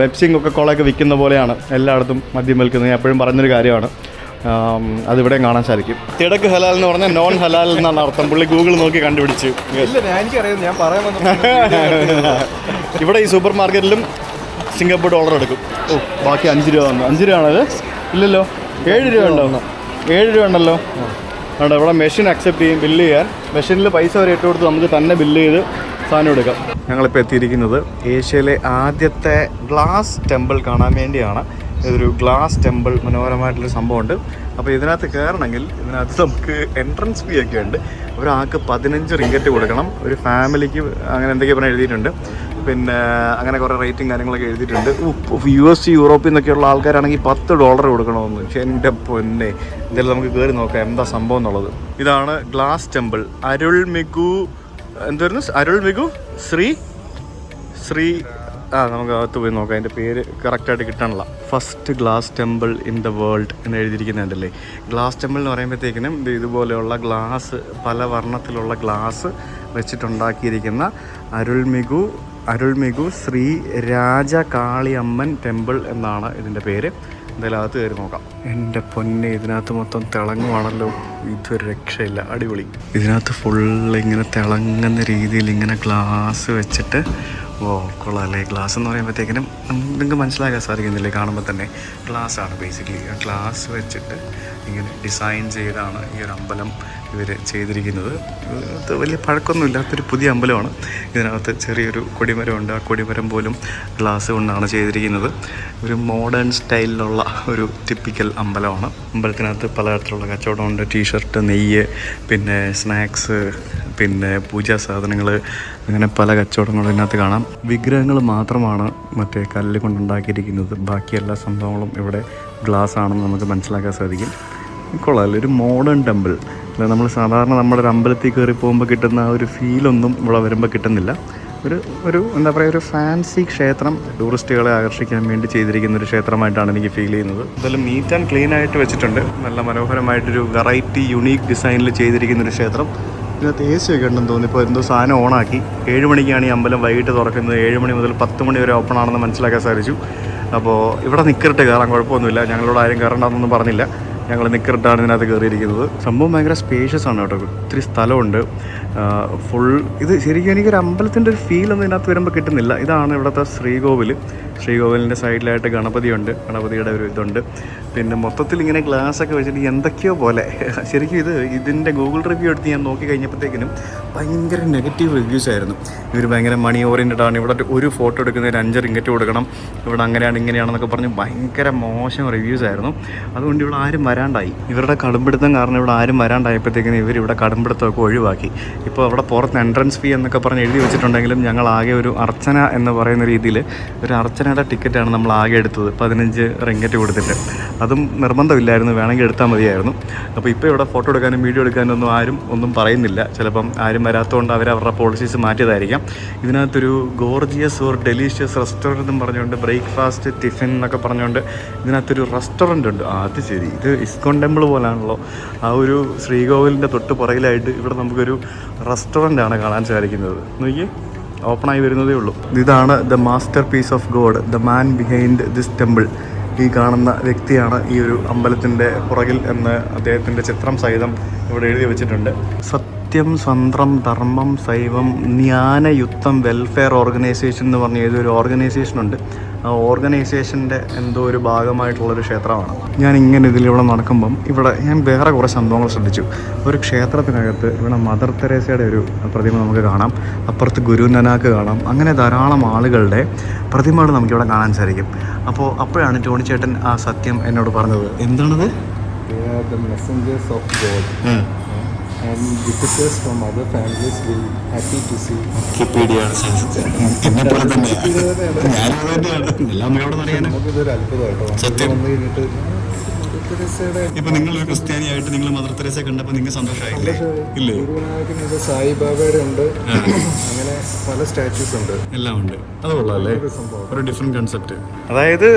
പെപ്സിയും കൊക്കക്കോളയൊക്കെ വിൽക്കുന്ന പോലെയാണ് എല്ലായിടത്തും മദ്യം വിൽക്കുന്നത്. ഞാൻ എപ്പോഴും പറഞ്ഞൊരു കാര്യമാണ്. അതിവിടെയും കാണാൻ സാധിക്കും. തിടക്ക് ഹലാൽ എന്ന് പറഞ്ഞാൽ നോൺ ഹലാൽ എന്നാണ് അർത്ഥം. പുള്ളി ഗൂഗിൾ നോക്കി കണ്ടുപിടിച്ച്. എനിക്കറിയാം, ഞാൻ പറയാൻ ഇവിടെ ഈ സൂപ്പർ മാർക്കറ്റിലും സിംഗപ്പൂർ ഡോളർ എടുക്കും. ബാക്കി 5 രൂപ വന്നു. 5 രൂപയാണത്? ഇല്ലല്ലോ, 7 രൂപ ഉണ്ടോ? 7 രൂപ ഉണ്ടല്ലോ. അവിടെ ഇവിടെ മെഷീൻ അക്സെപ്റ്റ് ചെയ്യും ബില്ല് ചെയ്യാൻ. മെഷീനിൽ പൈസ വരെ ഇട്ട് കൊടുത്ത് നമുക്ക് തന്നെ ബില്ല് ചെയ്ത് സാധനം എടുക്കാം. ഞങ്ങളിപ്പോൾ എത്തിയിരിക്കുന്നത് ഏഷ്യയിലെ ആദ്യത്തെ ഗ്ലാസ് ടെമ്പിൾ കാണാൻ വേണ്ടിയാണ്. ഇതൊരു ഗ്ലാസ് ടെമ്പിൾ, മനോഹരമായിട്ടുള്ളൊരു സംഭവമുണ്ട്. അപ്പോൾ ഇതിനകത്ത് കയറണമെങ്കിൽ ഇതിനകത്ത് നമുക്ക് എൻട്രൻസ് ഫീ ഒക്കെ ഉണ്ട്. ഒരാൾക്ക് 15 റിംഗറ്റ് കൊടുക്കണം. ഒരു ഫാമിലിക്ക് അങ്ങനെ എന്തൊക്കെയോ പറഞ്ഞാൽ എഴുതിയിട്ടുണ്ട്. പിന്നെ അങ്ങനെ കുറേ റേറ്റും കാര്യങ്ങളൊക്കെ എഴുതിയിട്ടുണ്ട്. US യൂറോപ്പിൽ നിന്നൊക്കെയുള്ള ആൾക്കാരാണെങ്കിൽ $10 കൊടുക്കണമെന്ന്. പക്ഷേ എൻ്റെ പൊന്നെ, എന്തായാലും നമുക്ക് കയറി നോക്കാം എന്താ സംഭവം എന്നുള്ളത്. ഇതാണ് ഗ്ലാസ് ടെമ്പിൾ. അരുൾമിഗു എന്തായിരുന്നു? അരുൾമിഗു ശ്രീ നമുക്ക് അകത്ത് പോയി നോക്കാം. അതിൻ്റെ പേര് കറക്റ്റായിട്ട് കിട്ടാനുള്ള. First glass temple in the world എന്ന് എഴുതിയിരിക്കുന്നുണ്ടല്ലേ. ഗ്ലാസ് ടെമ്പിൾ എന്ന് പറയുമ്പോഴത്തേക്കിനും ഇതുപോലെയുള്ള ഗ്ലാസ്, പല വർണ്ണത്തിലുള്ള ഗ്ലാസ് വെച്ചിട്ടുണ്ടാക്കിയിരിക്കുന്ന അരുൾമിഗു ശ്രീ രാജകാളിയമ്മൻ ടെമ്പിൾ എന്നാണ് ഇതിൻ്റെ പേര്. എന്തായാലും അകത്ത് കയറി നോക്കാം. എൻ്റെ പൊന്നെ, ഇതിനകത്ത് മൊത്തം തിളങ്ങുവാണല്ലോ. ഇതൊരു രക്ഷയില്ല, അടിപൊളി. ഇതിനകത്ത് ഫുള്ള് ഇങ്ങനെ തിളങ്ങുന്ന രീതിയിൽ ഇങ്ങനെ ഗ്ലാസ് വെച്ചിട്ട്, കൊള്ളാമല്ലേ. ഗ്ലാസ് എന്ന് പറയുമ്പോഴത്തേക്കിനും നിങ്ങൾക്ക് മനസ്സിലാക്കാൻ സാധിക്കുന്നില്ലേ, കാണുമ്പോൾ തന്നെ ഗ്ലാസ്സാണ് ബേസിക്കലി. ആ ഗ്ലാസ് വെച്ചിട്ട് ഇങ്ങനെ ഡിസൈൻ ചെയ്താണ് ഈ ഒരു അമ്പലം ഇവർ ചെയ്തിരിക്കുന്നത്. ഇത് വലിയ പഴക്കമൊന്നും ഇല്ലാത്തൊരു പുതിയ അമ്പലമാണ്. ഇതിനകത്ത് ചെറിയൊരു കൊടിമരമുണ്ട്. ആ കൊടിമരം പോലും ഗ്ലാസ് കൊണ്ടാണ് ചെയ്തിരിക്കുന്നത്. ഒരു മോഡേൺ സ്റ്റൈലിലുള്ള ഒരു ടിപ്പിക്കൽ അമ്പലമാണ്. അമ്പലത്തിനകത്ത് പലതരത്തിലുള്ള കച്ചവടമുണ്ട്. ടീഷർട്ട്, നെയ്യ്, പിന്നെ സ്നാക്സ്, പിന്നെ പൂജാ സാധനങ്ങൾ, അങ്ങനെ പല കച്ചവടങ്ങളും ഇതിനകത്ത് കാണാം. വിഗ്രഹങ്ങൾ മാത്രമാണ് മറ്റേ കല്ല് കൊണ്ടുണ്ടാക്കിയിരിക്കുന്നത്. ബാക്കി എല്ലാ സംഭവങ്ങളും ഇവിടെ ഗ്ലാസ് ആണെന്ന് നമുക്ക് മനസ്സിലാക്കാൻ സാധിക്കും. കൊള്ളാമല്ലോ, ഒരു മോഡേൺ ടെമ്പിൾ. നമ്മൾ സാധാരണ നമ്മുടെ ഒരു അമ്പലത്തിൽ കയറി പോകുമ്പോൾ കിട്ടുന്ന ആ ഒരു ഫീലൊന്നും ഇവിടെ വരുമ്പോൾ കിട്ടുന്നില്ല. ഒരു എന്താ പറയുക, ഒരു ഫാൻസി ക്ഷേത്രം, ടൂറിസ്റ്റുകളെ ആകർഷിക്കാൻ വേണ്ടി ചെയ്തിരിക്കുന്ന ഒരു ക്ഷേത്രമായിട്ടാണ് എനിക്ക് ഫീൽ ചെയ്യുന്നത്. എന്തായാലും നീറ്റ് ആൻഡ് ക്ലീൻ ആയിട്ട് വെച്ചിട്ടുണ്ട്. നല്ല മനോഹരമായിട്ടൊരു വെറൈറ്റി യുണീക്ക് ഡിസൈനിൽ ചെയ്തിരിക്കുന്നൊരു ക്ഷേത്രം. ഇതിനകത്ത് AC ഒക്കെ ഉണ്ടെന്ന് തോന്നി. ഇപ്പോൾ എന്തോ സാധനം ഓണാക്കി. 7 മണിക്കാണ് ഈ അമ്പലം വൈകിട്ട് തുറക്കുന്നത്. 7 മണി മുതൽ 10 മണി വരെ ഓപ്പൺ ആണെന്ന് മനസ്സിലാക്കാൻ സാധിച്ചു. അപ്പോൾ ഇവിടെ നിൽക്കറിട്ട് കയറാൻ കുഴപ്പമൊന്നുമില്ല. ഞങ്ങളോട് ആരും കയറണ്ടെന്നൊന്നും പറഞ്ഞില്ല. ഞങ്ങൾ നിൽക്കറിട്ടാണ് ഇതിനകത്ത് കയറിയിരിക്കുന്നത്. സംഭവം ഭയങ്കര സ്പേഷ്യസ് ആണ് കേട്ടോ. ഒത്തിരി സ്ഥലമുണ്ട്. ഫുൾ ഇത് ശരിക്കും എനിക്കൊരു അമ്പലത്തിൻ്റെ ഒരു ഫീലൊന്നും ഇതിനകത്ത് വരുമ്പോൾ കിട്ടുന്നില്ല. ഇതാണ് ഇവിടുത്തെ ശ്രീകോവിലിൻ്റെ സൈഡിലായിട്ട് ഗണപതിയുണ്ട്. ഗണപതിയുടെ ഒരു ഇതുണ്ട്. പിന്നെ മൊത്തത്തിൽ ഇങ്ങനെ ഗ്ലാസ്സൊക്കെ വെച്ചിട്ട് എന്തൊക്കെയോ പോലെ. ശരിക്കും ഇതിൻ്റെ ഗൂഗിൾ റിവ്യൂ എടുത്ത് ഞാൻ നോക്കി കഴിഞ്ഞപ്പോഴത്തേക്കിനും ഭയങ്കര നെഗറ്റീവ് റിവ്യൂസ് ആയിരുന്നു. ഇവർ ഭയങ്കര മണി ഓറിയൻറ്റഡ് ആണ്. ഇവിടെ ഒരു ഫോട്ടോ എടുക്കുന്നതിന് 5 റിംഗറ്റ് കൊടുക്കണം, ഇവിടെ അങ്ങനെയാണ് ഇങ്ങനെയാണെന്നൊക്കെ പറഞ്ഞ് ഭയങ്കര മോശം റിവ്യൂസ് ആയിരുന്നു. അതുകൊണ്ട് ഇവിടെ ആരും വരാണ്ടായി. ഇവരുടെ കടുംപിടുത്തം കാരണം ഇവിടെ ആരും വരാണ്ടായപ്പോഴത്തേക്കിനും ഇവരിവിടെ കടുംപിടുത്തമൊക്കെ ഒഴിവാക്കി. ഇപ്പോൾ അവിടെ പുറത്ത് എൻട്രൻസ് ഫീ എന്നൊക്കെ പറഞ്ഞ് എഴുതി വെച്ചിട്ടുണ്ടെങ്കിലും ഞങ്ങൾ ആകെ ഒരു അർച്ചന എന്ന് പറയുന്ന രീതിയിൽ ഒരു അർച്ചനയുടെ ടിക്കറ്റാണ് നമ്മൾ ആകെ എടുത്തത്. 15 റിംഗറ്റ് കൊടുത്തിട്ട്. അതും നിർബന്ധമില്ലായിരുന്നു, വേണമെങ്കിൽ എടുത്താൽ മതിയായിരുന്നു. അപ്പോൾ ഇപ്പോൾ ഇവിടെ ഫോട്ടോ എടുക്കാനും വീഡിയോ എടുക്കാനും ആരും ഒന്നും പറയുന്നില്ല. ചിലപ്പം ആരും വരാത്തതുകൊണ്ട് അവരുടെ പോളിസീസ് മാറ്റിയതായിരിക്കാം. ഇതിനകത്തൊരു ഗോർജിയസ് ഓർ ഡെലീഷ്യസ് റെസ്റ്റോറൻറ്റ് എന്നും പറഞ്ഞുകൊണ്ട്, ബ്രേക്ക്ഫാസ്റ്റ്, ടിഫിൻ എന്നൊക്കെ പറഞ്ഞുകൊണ്ട് ഇതിനകത്തൊരു റെസ്റ്റോറൻറ്റ് ഉണ്ട്. അത് ശരി, ഇത് ഇസ്കോൺ ടെമ്പിൾ പോലാണല്ലോ. ആ ഒരു ശ്രീകോവിലിൻ്റെ തൊട്ട് പുറകിലായിട്ട് ഇവിടെ നമുക്കൊരു റെസ്റ്റോറൻ്റാണ് കാണാൻ സാധിക്കുന്നത്. നോക്കിയേ, ഓപ്പണായി വരുന്നതേ ഉള്ളൂ. ഇതാണ് the masterpiece of God, the man behind this temple. ഈ കാണുന്ന വ്യക്തിയാണ് ഈ ഒരു അമ്പലത്തിൻ്റെ പുറകിൽ എന്ന് അദ്ദേഹത്തിൻ്റെ ചിത്രം സഹിതം ഇവിടെ എഴുതി വെച്ചിട്ടുണ്ട്. സത്യം, സ്വന്തം, ധർമ്മം, ശൈവം, ജ്ഞാനയുക്തം വെൽഫെയർ ഓർഗനൈസേഷൻ എന്ന് പറഞ്ഞ ഏതൊരു ഓർഗനൈസേഷനുണ്ട്. ആ ഓർഗനൈസേഷൻ്റെ എന്തോ ഒരു ഭാഗമായിട്ടുള്ളൊരു ക്ഷേത്രമാണ്. ഞാൻ ഇങ്ങനെ ഇതിലൂടെ നടക്കുമ്പം ഇവിടെ ഞാൻ വേറെ കുറേ സംഭവങ്ങൾ ശ്രദ്ധിച്ചു. ഒരു ക്ഷേത്രത്തിനകത്ത് ഇവിടെ മദർ തെരേസയുടെ ഒരു പ്രതിമ നമുക്ക് കാണാം. അപ്പുറത്ത് ഗുരു നാനാക്ക് കാണാം. അങ്ങനെ ധാരാളം ആളുകളുടെ പ്രതിമകൾ നമുക്കിവിടെ കാണാൻ സാധിക്കും. അപ്പോഴാണ് ടോണി ചേട്ടൻ ആ സത്യം എന്നോട് പറഞ്ഞത്. എന്താണത്? Messengers of God. and visitors from other families will happy to see. നമുക്കിതൊരു അത്ഭുതമായിട്ടോ വന്നു കഴിഞ്ഞിട്ട് മദർ തെരേസയുടെ ഇപ്പൊ നിങ്ങളൊരു ക്രിസ്ത്യാനിയായിട്ട് നിങ്ങൾ മദർ തെരേസയെ കണ്ടപ്പോൾ നിങ്ങൾക്ക് സന്തോഷമായില്ലേ? ഇല്ലേ? ഗുരുനാനക്കിനുണ്ട്, സായിബാബയുടെ ഉണ്ട്, അങ്ങനെ പല സ്റ്റാച്യൂസ് ഉണ്ട്, എല്ലാം ഉണ്ട്. അത് കൊള്ളാല്ലേ, സംഭവം. ഒരു ഡിഫറെന്റ് കൺസെപ്റ്റ്. അതായത്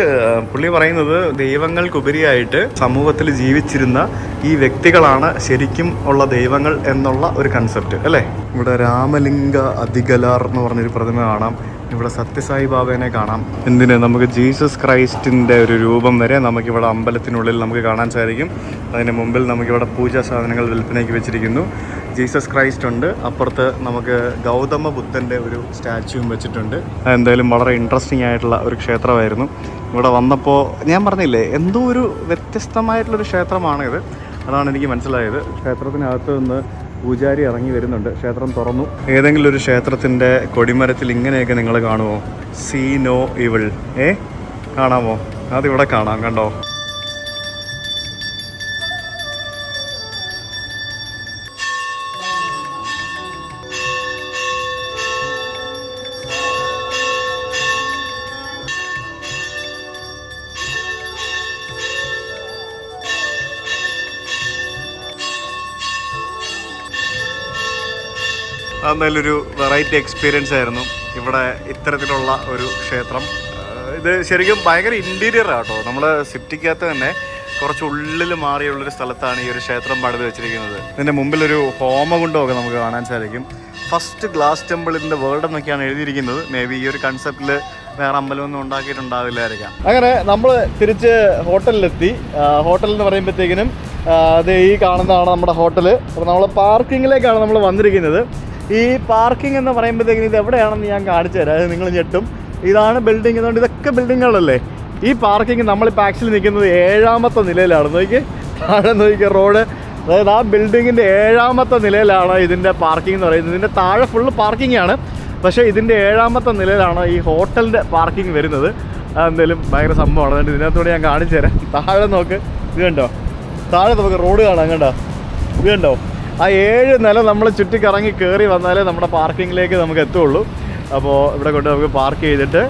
പുള്ളി പറയുന്നത് ദൈവങ്ങൾക്കുപരിയായിട്ട് സമൂഹത്തിൽ ജീവിച്ചിരുന്ന ഈ വ്യക്തികളാണ് ശരിക്കും ഉള്ള ദൈവങ്ങൾ എന്നുള്ള ഒരു കൺസെപ്റ്റ് അല്ലേ. ഇവിടെ രാമലിംഗ അധികലാർ എന്ന് പറഞ്ഞൊരു പ്രതിമ കാണാം. ഇവിടെ സത്യസായി ബാബേനെ കാണാം. എന്തിന്, നമുക്ക് ജീസസ് ക്രൈസ്റ്റിൻ്റെ ഒരു രൂപം വരെ നമുക്കിവിടെ അമ്പലത്തിനുള്ളിൽ നമുക്ക് കാണാൻ സാധിക്കും. അതിന് മുമ്പിൽ നമുക്കിവിടെ പൂജാ സാധനങ്ങൾ വിൽപ്പനയ്ക്ക് വെച്ചിരിക്കുന്നു. ജീസസ് ക്രൈസ്റ്റ് ഉണ്ട്, അപ്പുറത്ത് നമുക്ക് ഗൗതമ ബുദ്ധൻ്റെ ഒരു സ്റ്റാച്യൂവും വെച്ചിട്ടുണ്ട്. എന്തായാലും വളരെ ഇൻട്രസ്റ്റിംഗ് ആയിട്ടുള്ള ഒരു ക്ഷേത്രമായിരുന്നു. ഇവിടെ വന്നപ്പോൾ ഞാൻ പറഞ്ഞില്ലേ, എന്തോ ഒരു വ്യത്യസ്തമായിട്ടുള്ളൊരു ക്ഷേത്രമാണിത്. അതാണ് എനിക്ക് മനസ്സിലായത്. ക്ഷേത്രത്തിനകത്ത് നിന്ന് പൂജാരി ഇറങ്ങി വരുന്നുണ്ട്. ക്ഷേത്രം തുറന്നു. ഏതെങ്കിലും ഒരു ക്ഷേത്രത്തിൻ്റെ കൊടിമരത്തിൽ ഇങ്ങനെയൊക്കെ നിങ്ങൾ കാണുമോ? See no evil. കാണാമോ? അതിവിടെ കാണാം, കണ്ടോ? അതെന്തായാലൊരു വെറൈറ്റി എക്സ്പീരിയൻസ് ആയിരുന്നു ഇവിടെ ഇത്തരത്തിലുള്ള ഒരു ക്ഷേത്രം. ഇത് ശരിക്കും ഭയങ്കര ഇൻറ്റീരിയർ ആട്ടോ. നമ്മൾ സിറ്റിക്കകത്ത് തന്നെ കുറച്ച് ഉള്ളിൽ മാറിയുള്ളൊരു സ്ഥലത്താണ് ഈ ഒരു ക്ഷേത്രം പണിത് വെച്ചിരിക്കുന്നത്. ഇതിൻ്റെ മുമ്പിലൊരു ഹോമകുണ്ടമൊക്കെ നമുക്ക് കാണാൻ സാധിക്കും. First glass temple in the world എന്നൊക്കെയാണ് എഴുതിയിരിക്കുന്നത്. മേ ബി ഈ ഒരു കൺസെപ്റ്റിൽ വേറെ അമ്പലമൊന്നും ഉണ്ടാക്കിയിട്ടുണ്ടാവില്ലായിരിക്കാം. അങ്ങനെ നമ്മൾ തിരിച്ച് ഹോട്ടലിലെത്തി. ഹോട്ടൽ എന്ന് പറയുമ്പോഴത്തേക്കിനും അത് ഈ കാണുന്നതാണ് നമ്മുടെ ഹോട്ടൽ. അപ്പോൾ നമ്മൾ പാർക്കിങ്ങിലേക്കാണ് നമ്മൾ വന്നിരിക്കുന്നത്. ഈ പാർക്കിംഗ് എന്ന് പറയുമ്പോഴത്തേക്കിനും ഇത് എവിടെയാണെന്ന് ഞാൻ കാണിച്ചു തരാം. അത് നിങ്ങൾ ഞെട്ടും. ഇതാണ് ബിൽഡിംഗ്. അതുകൊണ്ട് ഇതൊക്കെ ബിൽഡിങ്ങുകളല്ലേ. ഈ പാർക്കിംഗ് നമ്മളിപ്പോൾ ആക്ച്വലി നിൽക്കുന്നത് 7ാമത്തെ നിലയിലാണ്. നോക്കി താഴെ നോക്കിയ റോഡ്. അതായത് ആ ബിൽഡിങ്ങിൻ്റെ 7ാമത്തെ നിലയിലാണ് ഇതിൻ്റെ പാർക്കിംഗ് എന്ന് പറയുന്നത്. ഇതിൻ്റെ താഴെ ഫുള്ള് പാർക്കിംഗ് ആണ്. പക്ഷേ ഇതിൻ്റെ 7ാമത്തെ നിലയിലാണ് ഈ ഹോട്ടലിൻ്റെ പാർക്കിംഗ് വരുന്നത്. അതെന്തായാലും ഭയങ്കര സംഭവമാണ്. അതുകൊണ്ട് ഇതിനകത്തൂടെ ഞാൻ കാണിച്ചു തരാം. താഴെ നോക്ക്, ഇത് കണ്ടോ? താഴെ നമുക്ക് റോഡ് കാണാം, കണ്ടോ? ഇത് കണ്ടോ? ആ 7 നില നമ്മൾ ചുറ്റിക്കറങ്ങി കയറി വന്നാലേ നമ്മുടെ പാർക്കിങ്ങിലേക്ക് നമുക്ക് എത്തുള്ളൂ. അപ്പോൾ ഇവിടെ കൊണ്ട് നമുക്ക് പാർക്ക് ചെയ്തിട്ട്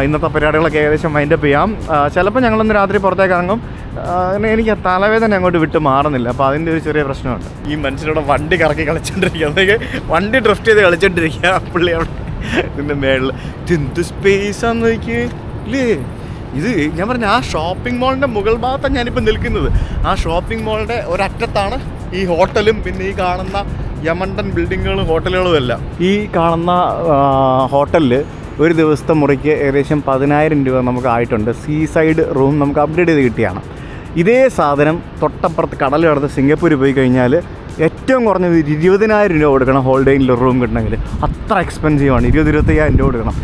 ഇന്നത്തെ പരിപാടികളൊക്കെ ഏകദേശം വൈൻഡപ്പ് ചെയ്യാം. ചിലപ്പോൾ ഞങ്ങളൊന്ന് രാത്രി പുറത്തേക്ക് ഇറങ്ങും. എനിക്ക് തലവേദന അങ്ങോട്ട് വിട്ട് മാറുന്നില്ല. അപ്പോൾ അതിൻ്റെ ഒരു ചെറിയ പ്രശ്നമുണ്ട്. ഈ മനുഷ്യനോട് വണ്ടി കറക്കി കളിച്ചോണ്ടിരിക്കുക, അതൊക്കെ വണ്ടി ഡ്രിഫ്റ്റ് ചെയ്ത് കളിച്ചോണ്ടിരിക്കുക പുള്ളി അവിടെ ഇതിൻ്റെ മേളിൽ. എന്ത് സ്പേസാന്ന് നോക്കിയേ ഇല്ലേ. ഇത് ഞാൻ പറഞ്ഞ ആ ഷോപ്പിംഗ് മോളിൻ്റെ മുകൾ ഭാഗത്താണ് ഞാനിപ്പോൾ നിൽക്കുന്നത്. ആ ഷോപ്പിംഗ് മോളിൻ്റെ ഒരറ്റത്താണ് ഈ ഹോട്ടലും പിന്നെ ഈ കാണുന്ന യമണ്ടൻ ബിൽഡിങ്ങുകളും ഹോട്ടലുകളും എല്ലാം. ഈ കാണുന്ന ഹോട്ടലിൽ ഒരു ദിവസത്തെ മുറിക്ക് ഏകദേശം 10,000 രൂപ നമുക്ക് ആയിട്ടുണ്ട്. സീ സൈഡ് റൂം നമുക്ക് അപ്ഗ്രേഡ് ചെയ്ത് കിട്ടിയാണ്. ഇതേ സാധനം തൊട്ടപ്പുറത്ത് കടൽ കടന്ന് സിംഗപ്പൂർ പോയി കഴിഞ്ഞാൽ ഏറ്റവും കുറഞ്ഞത് 20,000 രൂപ കൊടുക്കണം ഹോളിഡേ ഇൻ റൂം കിട്ടണമെങ്കിൽ. അത്ര എക്സ്പെൻസീവാണ്. 20-25,000 രൂപ കൊടുക്കണം.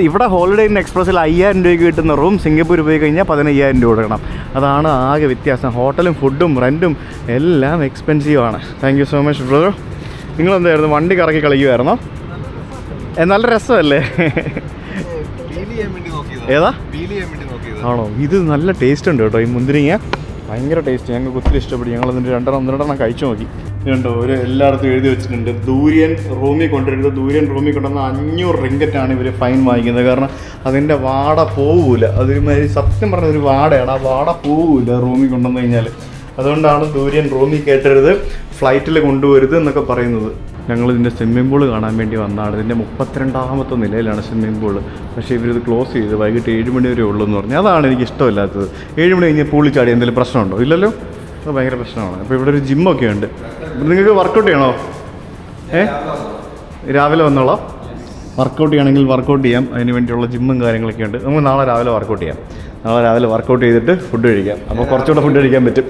ഇവിടെ ഹോളിഡേ ഇൻ എക്സ്പ്രസ്സിൽ 5,000 രൂപയ്ക്ക് കിട്ടുന്ന റൂം സിംഗപ്പൂർ പോയി കഴിഞ്ഞാൽ 15,000 രൂപ കൊടുക്കണം. അതാണ് ആകെ വ്യത്യാസം. ഹോട്ടലും ഫുഡും റെൻറ്റും എല്ലാം എക്സ്പെൻസീവാണ്. Thank you so much brother. നിങ്ങളെന്തായിരുന്നു, വണ്ടി കറക്കി കളിക്കുമായിരുന്നോ? നല്ല രസമല്ലേ? ഏതാ ആണോ? ഇത് നല്ല ടേസ്റ്റ് ഉണ്ട് കേട്ടോ. ഈ മുന്തിരിങ്ങ ഭയങ്കര ടേസ്റ്റ്. ഞങ്ങൾക്ക് ഒത്തിരി ഇഷ്ടപ്പെട്ടു. ഞങ്ങൾ എന്നിട്ട് രണ്ടെണ്ണം കഴിച്ചു നോക്കി. ഇതുണ്ടോ, ഒരു എല്ലായിടത്തും എഴുതി വെച്ചിട്ടുണ്ട് ദൂര്യൻ റൂമിൽ കൊണ്ടുവരുന്നത്. ദൂര്യൻ റൂമിൽ കൊണ്ടുവന്ന 500 റിങ്കറ്റാണ് ഇവർ ഫൈൻ വാങ്ങിക്കുന്നത്. കാരണം അതിൻ്റെ വാട പോവില്ല. അതൊരുമാതിരി സത്യം പറഞ്ഞ ഒരു വാടയാണ്. ആ വാട പോവില്ല റൂമിൽ കൊണ്ടുവന്നു കഴിഞ്ഞാൽ. അതുകൊണ്ടാണ് ദൂര്യൻ റൂമിൽ കയറ്റരുത്, ഫ്ലൈറ്റിൽ കൊണ്ടുവരുത് എന്നൊക്കെ പറയുന്നത്. ഞങ്ങളിതിൻ്റെ സ്വിമ്മിംഗ് പൂൾ കാണാൻ വേണ്ടി വന്നതാണ്. ഇതിൻ്റെ 32ാമത്തെ നിലയിലാണ് സ്വിമ്മിംഗ് പൂൾ. പക്ഷേ ഇവരിത് ക്ലോസ് ചെയ്ത് വൈകിട്ട് 7 മണി വരെ ഉള്ളൂ എന്ന് പറഞ്ഞു. അതാണ് എനിക്ക് ഇഷ്ടമില്ലാത്തത്. 7 മണി കഴിഞ്ഞ് പൂളിൽ ചാടി എന്തെങ്കിലും പ്രശ്നമുണ്ടോ? ഇല്ലല്ലോ. അത് ഭയങ്കര പ്രശ്നമാണ്. അപ്പോൾ ഇവിടെ ഒരു ജിമ്മൊക്കെ ഉണ്ട്. നിങ്ങൾക്ക് വർക്കൗട്ട് ചെയ്യണോ? രാവിലെ വന്നോളാം. വർക്കൗട്ട് ചെയ്യണമെങ്കിൽ വർക്കൗട്ട് ചെയ്യാം. അതിന് വേണ്ടിയുള്ള ജിമ്മും കാര്യങ്ങളൊക്കെ ഉണ്ട്. നമുക്ക് നാളെ രാവിലെ വർക്കൗട്ട് ചെയ്യാം. നാളെ രാവിലെ വർക്കൗട്ട് ചെയ്തിട്ട് ഫുഡ് കഴിക്കാം. അപ്പോൾ കുറച്ചുകൂടെ ഫുഡ് കഴിക്കാൻ പറ്റും.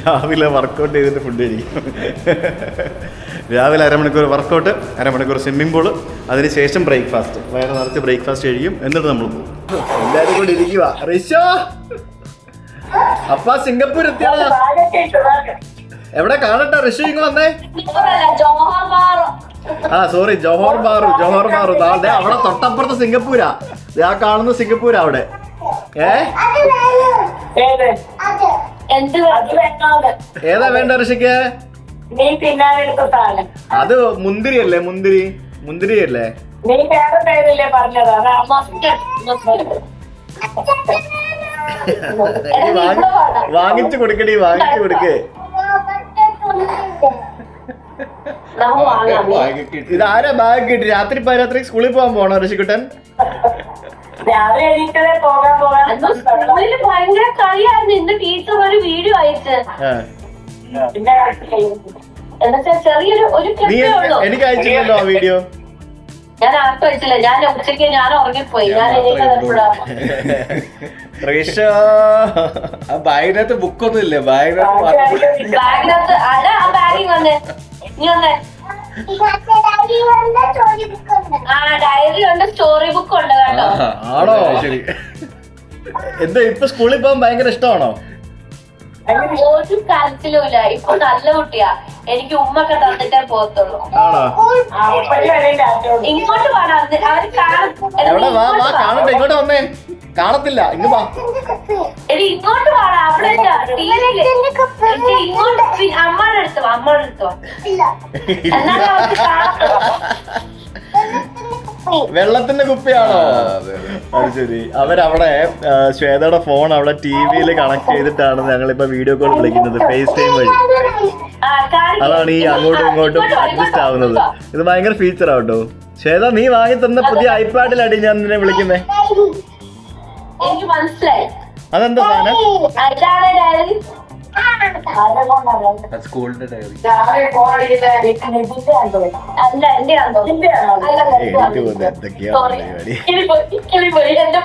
രാവിലെ വർക്കൗട്ട് ചെയ്തിട്ട് ഫുഡ് കഴിക്കും. രാവിലെ 1/2 മണിക്കൂർ വർക്കൗട്ട്, 1/2 മണിക്കൂർ സ്വിമ്മിംഗ് പൂള്, അതിനുശേഷം ബ്രേക്ക്ഫാസ്റ്റ്. വയറ് നിറച്ച് ബ്രേക്ക്ഫാസ്റ്റ് കഴിക്കും. എന്നിട്ട് നമ്മൾ പോകും. എല്ലാവരും കൂടി ഇരിക്കുക. റിഷോ അപ്പ സിംഗപ്പൂർ എത്തിയാളോ? എവിടെ കാണട്ടെ? ഋഷി ഇങ്ങ് വന്നേ. Sorry, Johor Bahru. അതെ, അവിടെ തൊട്ടപ്പുറത്ത് സിംഗപ്പൂരാ. ആ കാണുന്ന സിംഗപ്പൂരാ അവിടെ. എന്ത് വേണ്ടോന്ന് ഏതാ വേണ്ട ഋഷിക്ക്? നീ തിന്നാനെടുത്ത സാധനം. അത് മുന്തിരി അല്ലേ? മുന്തിരി അല്ലേ? നീ വേറെ പേരില്ലേ പറഞ്ഞത്? അത് വാങ്ങിച്ചു കൊടുക്കടി, വാങ്ങിച്ചു കൊടുക്ക്. നമുക്ക് വാങ്ങാം. ഇതാരാ ബാഗ് കിട്ടി? രാത്രി പാരാത്രി സ്കൂളിൽ പോകാൻ പോണോ ഋഷിക്കുട്ടൻ? രാവിലെ എണീറ്റതേ പോകാൻ സ്കൂളിൽ ഭയങ്കര കളിയായിരുന്നു. ഇന്ന് ടീച്ചർ ഒരു വീഡിയോ അയച്ച് പിന്നെ എന്നുവെച്ചാൽ ചെറിയൊരു ഒരു നീ ക്ലിപ്പേ ഉള്ളൂ. എനിക്ക് അയച്ചില്ലല്ലോ ആ വീഡിയോ. ഞാൻ ആർക്കും അയച്ചില്ല. ഞാൻ ഉച്ചയ്ക്ക് ഞാൻ ഉറങ്ങിപ്പോയി. ഞാൻ എണീറ്റപ്പോഴാണ്. ആ ബാഗിനകത്ത് ബുക്കൊന്നും ഇല്ലേ? ബാഗിനകത്ത് ബാഗിനകത്ത് ആരാ ആ ബാഗിൽ വന്നേ? നീ വന്നേ. ആ ഡയറി ഉണ്ട്, സ്റ്റോറി ബുക്ക് ഉണ്ട് കേട്ടോ. ആണോ? ശരി. എന്താ ഇപ്പൊ സ്കൂളിൽ പോകാൻ ഭയങ്കര ഇഷ്ടമാണോ? ഒരു കരച്ചിലും ഇല്ല. ഇപ്പൊ നല്ല കുട്ടിയാ. എനിക്ക് ഉമ്മൊക്കെ തന്നിട്ടേ പോകത്തുള്ളൂ. ആണോ? ഇങ്ങോട്ട് പാടാ. അവര് കാണും. എവിടെ? വാ വാ കാണട്ടെ. ഇങ്ങോട്ട് വന്നേ. കാണത്തില്ല. ഇങ്ങ് വാ. എടി ഇങ്ങോട്ട് പാടാ. അവിടെ ഇങ്ങോട്ട് അമ്മയുടെ അടുത്ത് വാ. അമ്മയുടെ അടുത്ത് വാ. എന്നാലും അവർക്ക് കാണത്തുള്ളൂ. വെള്ളത്തിന്റെ കുപ്പിയാണോ? അത് ശരി. അവരവിടെ ശ്വേതയുടെ ഫോൺ അവിടെ ടിവിയിൽ കണക്ട് ചെയ്തിട്ടാണ് ഞങ്ങളിപ്പോ വീഡിയോ കോൾ വിളിക്കുന്നത്, ഫേസ് ടൈം വഴി. അതാണ് ഈ അങ്ങോട്ടും ഇങ്ങോട്ടും അഡ്ജസ്റ്റ് ആവുന്നത്. ഇത് ഭയങ്കര ഫീച്ചർ ആട്ടോ. ശ്വേത, നീ വാങ്ങി തന്ന പുതിയ ഐപാഡിലടി ഞാൻ നിന്നെ വിളിക്കുന്നേ. എനിക്ക് മനസ്സിലായി. അതെന്താ സാധനം? അതാണ് ഡയറി. സ്കൂളിന്റെ ഡയറി. അല്ല എന്റെ ആണോ?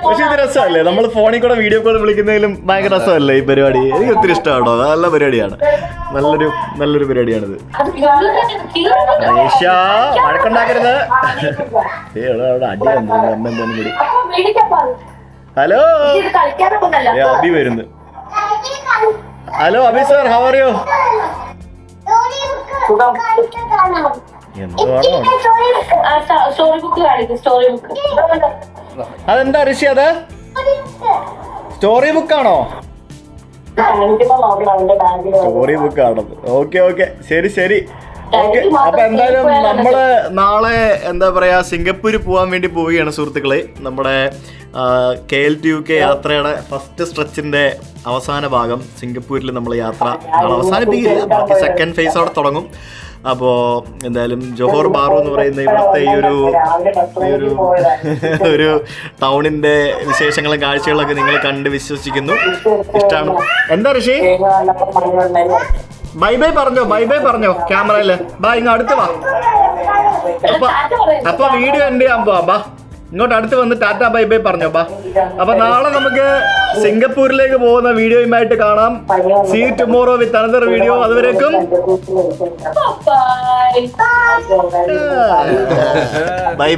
പക്ഷെ ഇത് രസമല്ലേ? നമ്മൾ ഫോണിൽ കൂടെ വീഡിയോ കോൾ വിളിക്കുന്നതിലും ഭയങ്കര രസമല്ലേ ഈ പരിപാടി? എനിക്ക് ഒത്തിരി ഇഷ്ടമാണോ. നല്ല പരിപാടിയാണ്. നല്ലൊരു പരിപാടിയാണിത്. വഴക്കുണ്ടാക്കരുത്. അവിടെ അടി വന്നു. അമ്മ എന്തോന്നും കൂടി. ഹലോ, അബി വരുന്നു. Hello Abi sir, how are you? Story book കാണിക്കും. Story book. അതെന്താ ഋഷി? അത് സ്റ്റോറി ബുക്കാണോ? സ്റ്റോറി ബുക്കാണത്. ഓക്കെ ശരി. ഓക്കെ, അപ്പൊ എന്തായാലും നമ്മള് നാളെ എന്താ പറയാ സിംഗപ്പൂര് പോകാൻ വേണ്ടി പോവുകയാണ് സുഹൃത്തുക്കളെ. നമ്മുടെ KL-UK യാത്രയുടെ ഫസ്റ്റ് സ്ട്രെച്ചിന്റെ അവസാന ഭാഗം സിംഗപ്പൂരിൽ നമ്മൾ യാത്ര അവസാനിപ്പിക്കില്ല. ബാക്കി സെക്കൻഡ് ഫേസ് അവിടെ തുടങ്ങും. അപ്പോൾ എന്തായാലും ജോഹോർ ബാറു എന്ന് പറയുന്ന ഇവിടുത്തെ ഈ ഒരു ടൗണിന്റെ വിശേഷങ്ങളും കാഴ്ചകളൊക്കെ നിങ്ങൾ കണ്ട് വിശ്വസിക്കുന്നു. ഇഷ്ടമാണ്. എന്താ ഋഷി? ബൈ പറഞ്ഞോ ക്യാമറയില്. ഇങ്ങ് അടുത്ത് വാ. അപ്പൊ വീഡിയോ എൻഡ് ചെയ്യാൻ പോവാ. ബാ ഇങ്ങോട്ട് അടുത്ത് വന്ന് ടാറ്റ ബൈ പറഞ്ഞോ. അപ്പൊ നാളെ നമുക്ക് സിംഗപ്പൂരിലേക്ക് പോകുന്ന വീഡിയോയുമായിട്ട് കാണാം. See you tomorrow with another video. അതുവരേക്കും ബൈ.